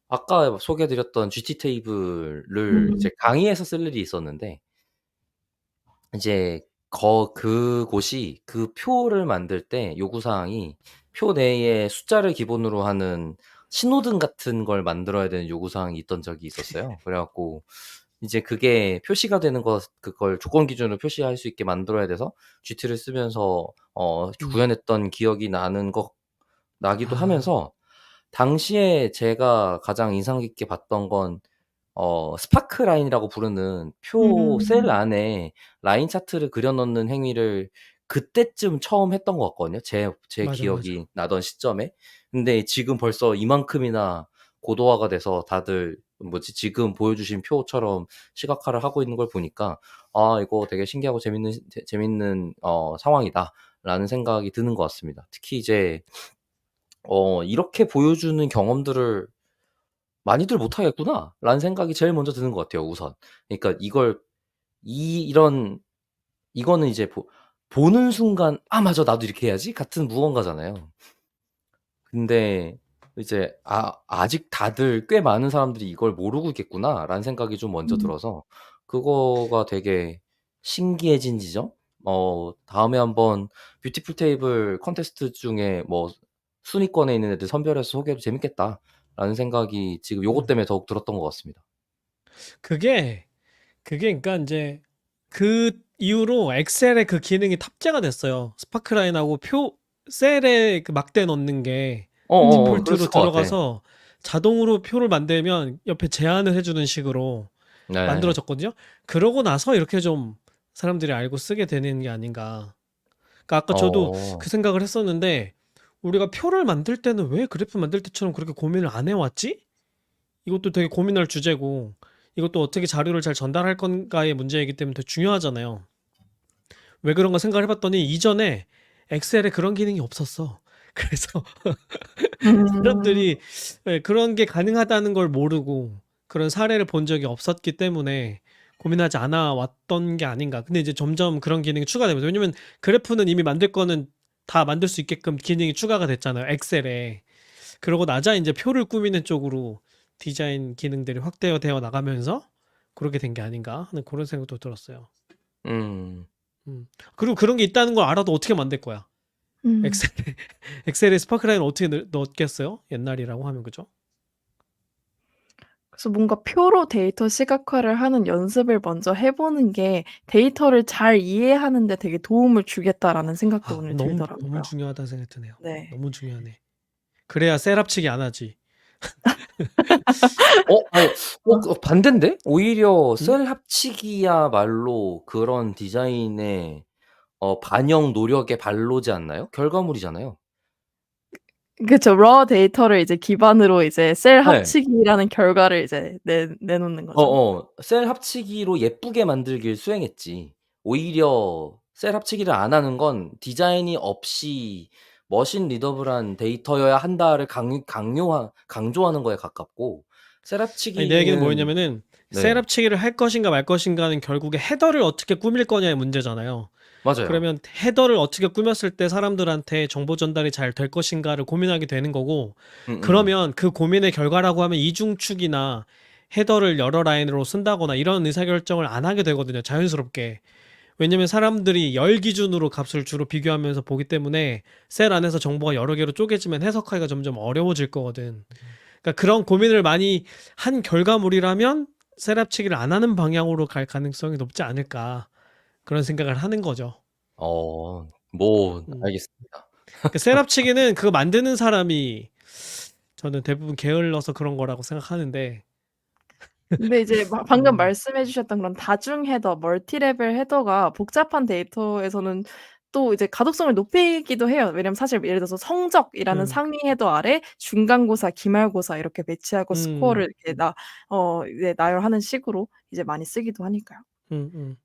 Speaker 2: 아까 소개해드렸던 GT 테이블을 이제 강의에서 쓸 일이 있었는데, 이제 그곳이 그 표를 만들 때 요구사항이 표 내에 숫자를 기본으로 하는 신호등 같은 걸 만들어야 되는 요구사항이 있던 적이 있었어요. 그래갖고 이제 그게 표시가 되는 그걸 조건 기준으로 표시할 수 있게 만들어야 돼서 GT를 쓰면서 구현했던 기억이 나기도
Speaker 3: 아,
Speaker 2: 하면서, 당시에 제가 가장 인상 깊게 봤던 건 스파크 라인이라고 부르는 셀
Speaker 1: 음.
Speaker 2: 안에 라인 차트를 그려 넣는 행위를 그때쯤 처음 했던 것 같거든요. 제
Speaker 3: 맞아, 맞아.
Speaker 2: 기억이 나던 시점에. 근데 지금 벌써 이만큼이나 고도화가 돼서 다들 지금 보여주신 표처럼 시각화를 하고 있는 걸 보니까, 아, 이거 되게 신기하고 재밌는 상황이다라는 생각이 드는 것 같습니다. 특히 이제 이렇게 보여주는 경험들을 많이들 못하겠구나라는 생각이 제일 먼저 드는 것 같아요, 우선. 그러니까 이거는 이제 보는 순간 '아, 맞아. 나도 이렇게 해야지.' 같은 무언가잖아요. 근데 이제 '아직 다들 꽤 많은 사람들이 이걸 모르고 있겠구나.'라는 생각이 좀 먼저
Speaker 1: 음.
Speaker 2: 들어서, 그거가 되게 신기해진 지점? 다음에 한번 뷰티풀 테이블 콘테스트 중에 순위권에 있는 애들 선별해서 소개해도 재밌겠다라는 생각이 지금 요것
Speaker 3: 음.
Speaker 2: 때문에 더욱 들었던 것 같습니다.
Speaker 3: 그게 그러니까 이제 그 이후로 엑셀에 그 기능이 탑재가 됐어요. 스파크라인하고 셀에 그 막대 넣는 게 디폴트로
Speaker 2: 그랬을 것 같아.
Speaker 3: 들어가서 자동으로 표를 만들면 옆에 제한을 해주는 식으로
Speaker 2: 네.
Speaker 3: 만들어졌거든요. 그러고 나서 이렇게 좀 사람들이 알고 쓰게 되는 게 아닌가. 그러니까 아까 저도
Speaker 2: 어.
Speaker 3: 그 생각을 했었는데 우리가 표를 만들 때는 왜 그래프 만들 때처럼 그렇게 고민을 안 해왔지? 이것도 되게 고민할 주제고 이것도 어떻게 자료를 잘 전달할 건가의 문제이기 때문에 되게 중요하잖아요. 왜 그런가 생각을 해봤더니 이전에 엑셀에 그런 기능이 없었어. 그래서
Speaker 1: 음.
Speaker 3: 사람들이 그런 게 가능하다는 걸 모르고 그런 사례를 본 적이 없었기 때문에 고민하지 않아 왔던 게 아닌가. 근데 이제 점점 그런 기능이 추가되면서 왜냐면 그래프는 이미 만들 거는 다 만들 수 있게끔 기능이 추가가 됐잖아요. 엑셀에. 그러고 나자 이제 표를 꾸미는 쪽으로 디자인 기능들이 확대되어 나가면서 그렇게 된 게 아닌가 하는 그런 생각도 들었어요.
Speaker 2: 음.
Speaker 3: 음. 그리고 그런 게 있다는 걸 알아도 어떻게 만들 거야?
Speaker 1: 음.
Speaker 3: 엑셀에 엑셀에 스파크라인 어떻게 넣었겠어요? 옛날이라고 하면 그죠?
Speaker 1: 그래서 뭔가 표로 데이터 시각화를 하는 연습을 먼저 해 보는 게 '데이터를 잘 이해하는 데 되게 도움을 주겠다.'라는 생각도
Speaker 3: 아,
Speaker 1: 오늘
Speaker 3: 너무
Speaker 1: 들더라고요.
Speaker 3: 중요하다는 생각이 드네요.
Speaker 1: 네.
Speaker 3: 너무 중요하네. 그래야 셀 합치기 안 하지.
Speaker 2: 아니,
Speaker 1: 어.
Speaker 2: 반대인데? 오히려
Speaker 3: 음?
Speaker 2: 셀 합치기야말로 그런 디자인의 반영 노력의 발로지 않나요? 결과물이잖아요.
Speaker 1: 그쵸. raw 데이터를 이제 기반으로 이제 셀
Speaker 2: 네.
Speaker 1: 합치기라는 결과를 이제 내놓는 거죠.
Speaker 2: 셀 합치기로 예쁘게 만들길 수행했지. 오히려 셀 합치기를 안 하는 건 디자인이 없이 머신 리더블한 데이터여야 한다를 강조하는 거에 가깝고, 셀
Speaker 3: 아니 내 얘기는
Speaker 2: 합치기는.
Speaker 3: 뭐였냐면은 셀
Speaker 2: 네.
Speaker 3: 합치기를 할 것인가 말 것인가는 결국에 헤더를 어떻게 꾸밀 거냐의 문제잖아요.
Speaker 2: 맞아요.
Speaker 3: 그러면 헤더를 어떻게 꾸몄을 때 사람들한테 정보 전달이 잘 될 것인가를 고민하게 되는 거고
Speaker 2: 음음음.
Speaker 3: 그러면 그 고민의 결과라고 하면 이중축이나 헤더를 여러 라인으로 쓴다거나 이런 의사결정을 안 하게 되거든요. 자연스럽게. 왜냐면 사람들이 열 기준으로 값을 주로 비교하면서 보기 때문에 셀 안에서 정보가 여러 개로 쪼개지면 해석하기가 점점 어려워질 거거든. 그러니까 그런 고민을 많이 한 결과물이라면 셀 합치기를 안 하는 방향으로 갈 가능성이 높지 않을까 그런 생각을 하는 거죠.
Speaker 2: 뭐
Speaker 3: 음.
Speaker 2: 알겠습니다.
Speaker 3: 그 셋업치기는 그거 만드는 사람이 저는 대부분 게을러서 그런 거라고 생각하는데.
Speaker 1: 근데 이제 방금
Speaker 3: 음.
Speaker 1: 말씀해 주셨던 그런 다중 헤더, 멀티레벨 헤더가 복잡한 데이터에서는 또 이제 가독성을 높이기도 해요. 왜냐면 사실 예를 들어서 성적이라는
Speaker 3: 음.
Speaker 1: 상위 헤더 아래 중간고사, 기말고사 이렇게 매치하고 스코어를 이렇게 이제 나열하는 식으로 이제 많이 쓰기도 하니까요.
Speaker 3: 음음.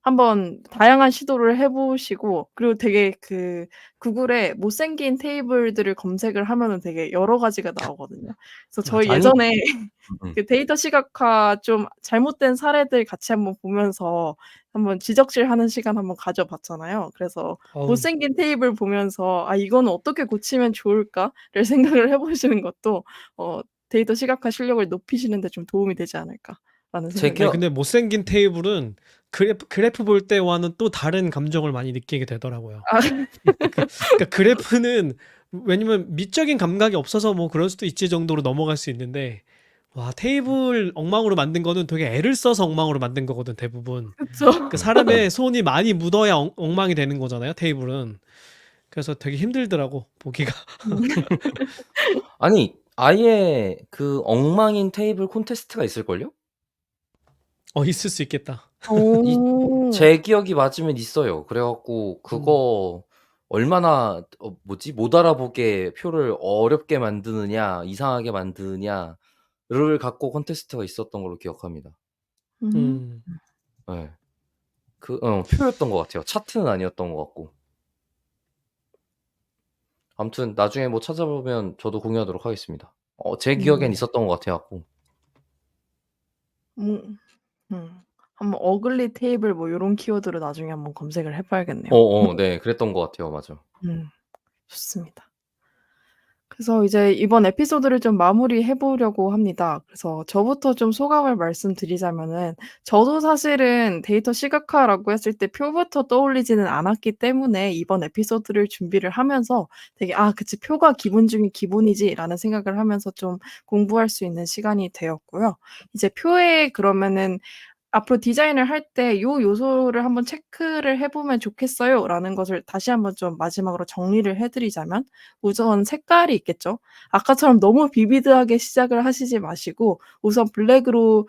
Speaker 1: 한번 다양한 시도를 해 보시고, 그리고 되게 그 구글에 못생긴 테이블들을 검색을 하면은 되게 여러 가지가 나오거든요. 그래서 저희
Speaker 3: 맞아.
Speaker 2: 아니
Speaker 1: 예전에
Speaker 2: 음음.
Speaker 1: 그 데이터 시각화 좀 잘못된 사례들 같이 한번 보면서 한번 지적질하는 시간 한번 가져 봤잖아요. 그래서
Speaker 3: 어우.
Speaker 1: 못생긴 테이블 보면서 '아 이거는 어떻게 고치면 좋을까?'를 생각을 해 보시는 것도 데이터 시각화 실력을 높이시는 데 좀 도움이 되지 않을까라는
Speaker 2: 제
Speaker 1: 생각이
Speaker 3: 아니
Speaker 2: 기억
Speaker 3: 근데 못생긴 테이블은 그래프 볼 때와는 또 다른 감정을 많이 느끼게 되더라고요.
Speaker 1: 아
Speaker 3: 그러니까 그래프는 왜냐면 미적인 감각이 없어서 뭐 그럴 수도 있지 정도로 넘어갈 수 있는데, 와 테이블 엉망으로 만든 거는 되게 애를 써서 엉망으로 만든 거거든 대부분.
Speaker 1: 그쵸.
Speaker 3: 그
Speaker 2: 음.
Speaker 3: 사람의 손이 많이 묻어야 엉망이 되는 거잖아요 테이블은. 그래서 되게 힘들더라고 보기가.
Speaker 1: 음.
Speaker 2: 아니 아예 그 엉망인 테이블 콘테스트가 있을걸요?
Speaker 3: 있을 수 있겠다.
Speaker 2: 이
Speaker 1: 어.
Speaker 2: 제 기억이 맞으면 있어요. 그래 갖고
Speaker 3: 음.
Speaker 2: 그거 얼마나 뭐지 못 알아보게 표를 어렵게 만드느냐 이상하게 만드느냐를 갖고 콘테스트가 있었던 걸로 기억합니다.
Speaker 1: 음.
Speaker 3: 음.
Speaker 2: 예. 표였던 것 같아요. 차트는 아니었던 것 같고. 아무튼 나중에 뭐 찾아보면 저도 공유하도록 하겠습니다. 제 기억엔
Speaker 3: 네.
Speaker 2: 있었던 것 같아 갖고.
Speaker 1: 음. 한번 어글리 테이블 뭐 요런 키워드로 나중에 한번 검색을 해 봐야겠네요.
Speaker 2: 네. 그랬던 것 같아요. 맞아.
Speaker 1: 음. 좋습니다. 그래서 이제 이번 에피소드를 좀 마무리해 보려고 합니다. 그래서 저부터 좀 소감을 말씀드리자면은, 저도 사실은 데이터 시각화라고 했을 때 표부터 떠올리지는 않았기 때문에 이번 에피소드를 준비를 하면서 되게 '아 그치. 표가 기본 중의 기본이지.'라는 생각을 하면서 좀 공부할 수 있는 시간이 되었고요. 이제 표에 그러면은 앞으로 디자인을 할 때 "요 요소를 한번 체크를 해 보면 좋겠어요."라는 것을 다시 한번 좀 마지막으로 정리를 해 드리자면, 우선 색깔이 있겠죠. 아까처럼 너무 비비드하게 시작을 하시지 마시고 우선 블랙으로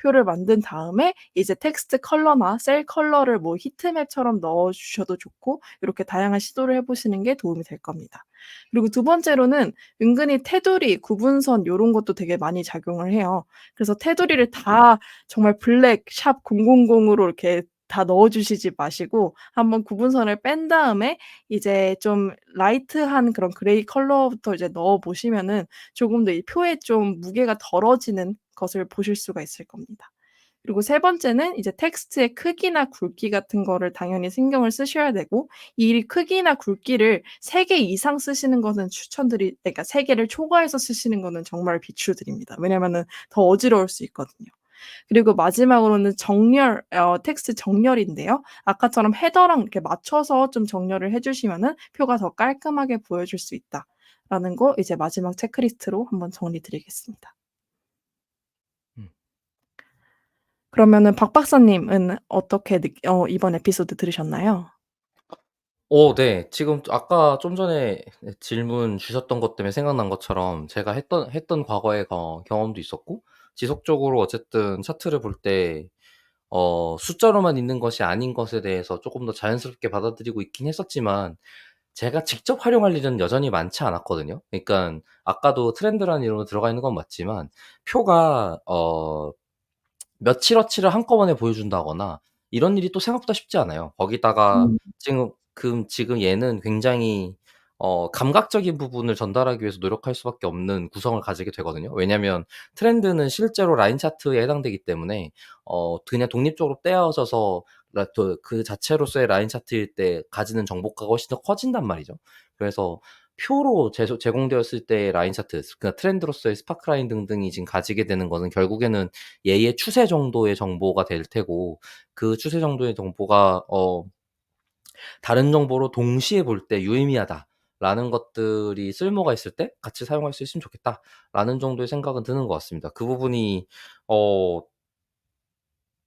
Speaker 1: 표를 만든 다음에 이제 텍스트 컬러나 셀 컬러를 뭐 히트맵처럼 넣어 주셔도 좋고, 요렇게 다양한 시도를 해 보시는 게 도움이 될 겁니다. 그리고 두 번째로는 은근히 테두리, 구분선 요런 것도 되게 많이 작용을 해요. 그래서 테두리를 다 정말 블랙 샵 000으로 이렇게 다 넣어 주시지 마시고 한번 구분선을 뺀 다음에 이제 좀 라이트한 그런 그레이 컬러부터 이제 넣어 보시면은 조금 더 이 표에 좀 무게가 덜어지는 것을 보실 수가 있을 겁니다. 그리고 세 번째는 이제 텍스트의 크기나 굵기 같은 거를 당연히 신경을 쓰셔야 되고, 이 크기나 굵기를 3개 이상 쓰시는 거는 그러니까 3 개를 초과해서 쓰시는 거는 정말 비추드립니다. 왜냐면은 더 어지러울 수 있거든요. 그리고 마지막으로는 정렬, 텍스트 정렬인데요. 아까처럼 헤더랑 이렇게 맞춰서 좀 정렬을 해 주시면은 표가 더 깔끔하게 보여질 수 있다라는 거 이제 마지막 체크리스트로 한번 정리 드리겠습니다.
Speaker 2: 음.
Speaker 1: 그러면은 박 박사님은 어떻게 이번 에피소드 들으셨나요?
Speaker 2: 네. 지금 아까 좀 전에 질문 주셨던 것 때문에 생각난 것처럼 제가 했던 과거의 경험도 있었고, 지속적으로 어쨌든 차트를 볼 때 숫자로만 있는 것이 아닌 것에 대해서 쪼끔 더 자연스럽게 받아들이고 있긴 했었지만, 제가 직접 활용할 일은 여전히 많지 않았거든요. 그러니깐 아까도 트렌드라는 이름으로 들어가 있는 건 맞지만 표가 며칠어치를 한꺼번에 보여준다거나 이런 일이 또 생각보다 쉽지 않아요. 거기다가
Speaker 1: 음.
Speaker 2: 지금 얘는 굉장히 감각적인 부분을 전달하기 위해서 노력할 수밖에 없는 구성을 가지게 되거든요. 왜냐면 트렌드는 실제로 라인 차트에 해당되기 때문에 그냥 독립적으로 떼어져서 그 자체로서의 라인 차트일 때 가지는 정보가가 훨씬 더 커진단 말이죠. 그래서 표로 제공되었을 때의 라인 차트, 그러니까 트렌드로서의 스파크라인 등등이 지금 가지게 되는 거는 결국에는 얘의 추세 정도의 정보가 될 테고, 그 추세 정도의 정보가 다른 정보로 동시에 볼 때 유의미하다라는 것들이 쓸모가 있을 때 같이 사용할 수 있으면 좋겠다라는 정도의 생각은 드는 것 같습니다. 그 부분이 어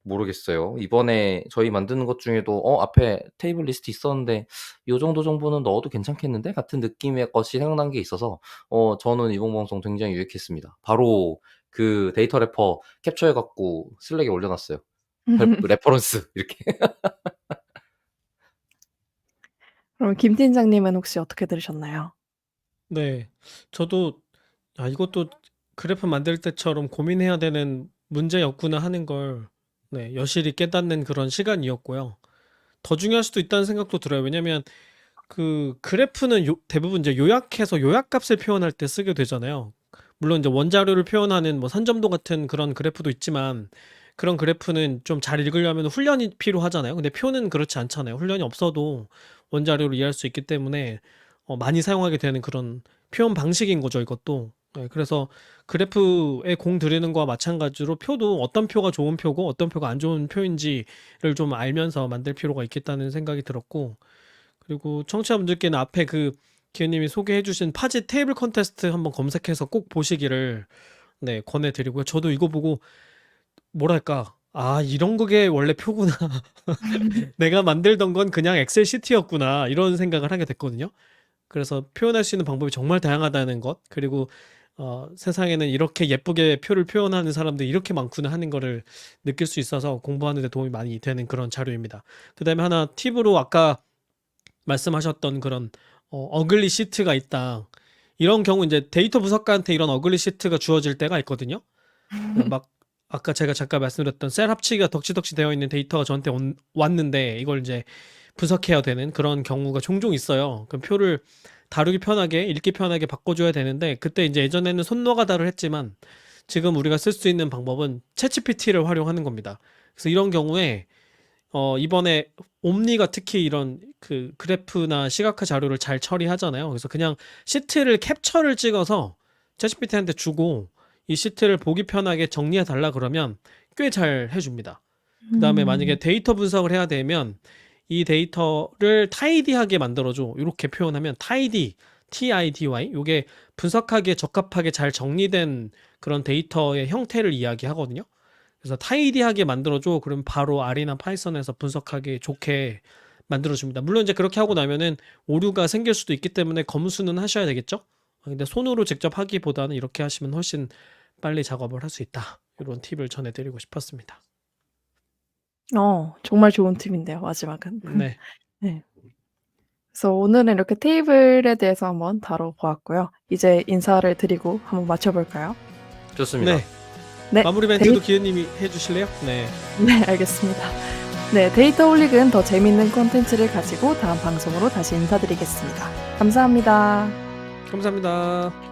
Speaker 2: 모르겠어요. 이번에 저희 만드는 것 중에도 앞에 테이블 리스트 있었는데 요 정도 정보는 넣어도 괜찮겠는데? 같은 느낌의 것이 생각난 게 있어서 저는 이번 방송 굉장히 유익했습니다. 바로 그 데이터 래퍼 캡처해 갖고 슬랙에 올려놨어요. 레퍼런스 이렇게.
Speaker 1: 그럼 김 팀장님은 혹시 어떻게 들으셨나요?
Speaker 3: 네. 저도 이것도 그래프 만들 때처럼 고민해야 되는 문제였구나 하는 걸 네, 여실히 깨닫는 그런 시간이었고요. 더 중요할 수도 있다는 생각도 들어요. 왜냐면 그 그래프는 대부분 이제 요약해서 요약값을 표현할 때 쓰게 되잖아요. 물론 이제 원자료를 표현하는 뭐 산점도 같은 그런 그래프도 있지만 그런 그래프는 좀 잘 읽으려면 훈련이 필요하잖아요. 근데 표는 그렇지 않잖아요. 훈련이 없어도 원자료를 이해할 수 있기 때문에 많이 사용하게 되는 그런 표현 방식인 거죠, 이것도. 네, 그래서 그래프에 공 들이는 거와 마찬가지로 표도 어떤 표가 좋은 표고 어떤 표가 안 좋은 표인지를 좀 알면서 만들 필요가 있겠다는 생각이 들었고, 그리고 청취자분들께는 앞에 그 기현님이 소개해주신 파지 테이블 컨테스트 한번 검색해서 꼭 보시기를 네, 권해드리고요. 저도 이거 보고 뭐랄까, 이런 게 원래 표구나. 내가 만들던 건 그냥 엑셀 시트였구나. 이런 생각을 하게 됐거든요. 그래서 표현할 수 있는 방법이 정말 다양하다는 것, 그리고 세상에는 이렇게 예쁘게 표를 표현하는 사람들이 이렇게 많구나 하는 거를 느낄 수 있어서 공부하는 데 도움이 많이 되는 그런 자료입니다. 그 다음에 하나 팁으로 아까 말씀하셨던 그런 어글리 시트가 있다. 이런 경우 이제 데이터 분석가한테 이런 어글리 시트가 주어질 때가 있거든요. 막 아까 제가 잠깐 말씀드렸던 셀 합치기가 덕지덕지 되어 있는 데이터가 저한테 왔는데 이걸 이제 분석해야 되는 그런 경우가 종종 있어요. 그럼 표를 다루기 편하게, 읽기 편하게 바꿔줘야 되는데, 그때 이제 예전에는 손노가다를 했지만 지금 우리가 쓸 수 있는 방법은 챗GPT를 활용하는 겁니다. 그래서 이런 경우에 이번에 옴니가 특히 이런 그 그래프나 시각화 자료를 잘 처리하잖아요. 그래서 그냥 시트를 캡처를 찍어서 챗GPT한테 주고 이 시트를 보기 편하게 정리해 달라 그러면 꽤 잘 해줍니다. 그 다음에 만약에 데이터 분석을 해야 되면 이 데이터를 타이디하게 만들어줘. 이렇게 표현하면 타이디, TIDY, 이게 분석하기에 적합하게 잘 정리된 그런 데이터의 형태를 이야기하거든요. 그래서 타이디하게 만들어줘. 그럼 바로 R이나 파이썬에서 분석하기 좋게 만들어줍니다. 물론 이제 그렇게 하고 나면은 오류가 생길 수도 있기 때문에 검수는 하셔야 되겠죠? 근데 손으로 직접 하기보다는 이렇게 하시면 훨씬 빨리 작업을 할 수 있다. 이런 팁을 전해드리고 싶었습니다.
Speaker 1: 정말 좋은 팁인데요, 마지막은.
Speaker 3: 네.
Speaker 1: 네. 그래서 오늘은 이렇게 테이블에 대해서 한번 다뤄보았고요. 이제 인사를 드리고 한번 맞춰볼까요?
Speaker 2: 좋습니다.
Speaker 3: 네.
Speaker 1: 네.
Speaker 3: 마무리 멘트도 기현님이 해주실래요? 네.
Speaker 1: 네, 알겠습니다. 네, 데이터 홀릭은 더 재밌는 콘텐츠를 가지고 다음 방송으로 다시 인사드리겠습니다. 감사합니다.
Speaker 3: 감사합니다.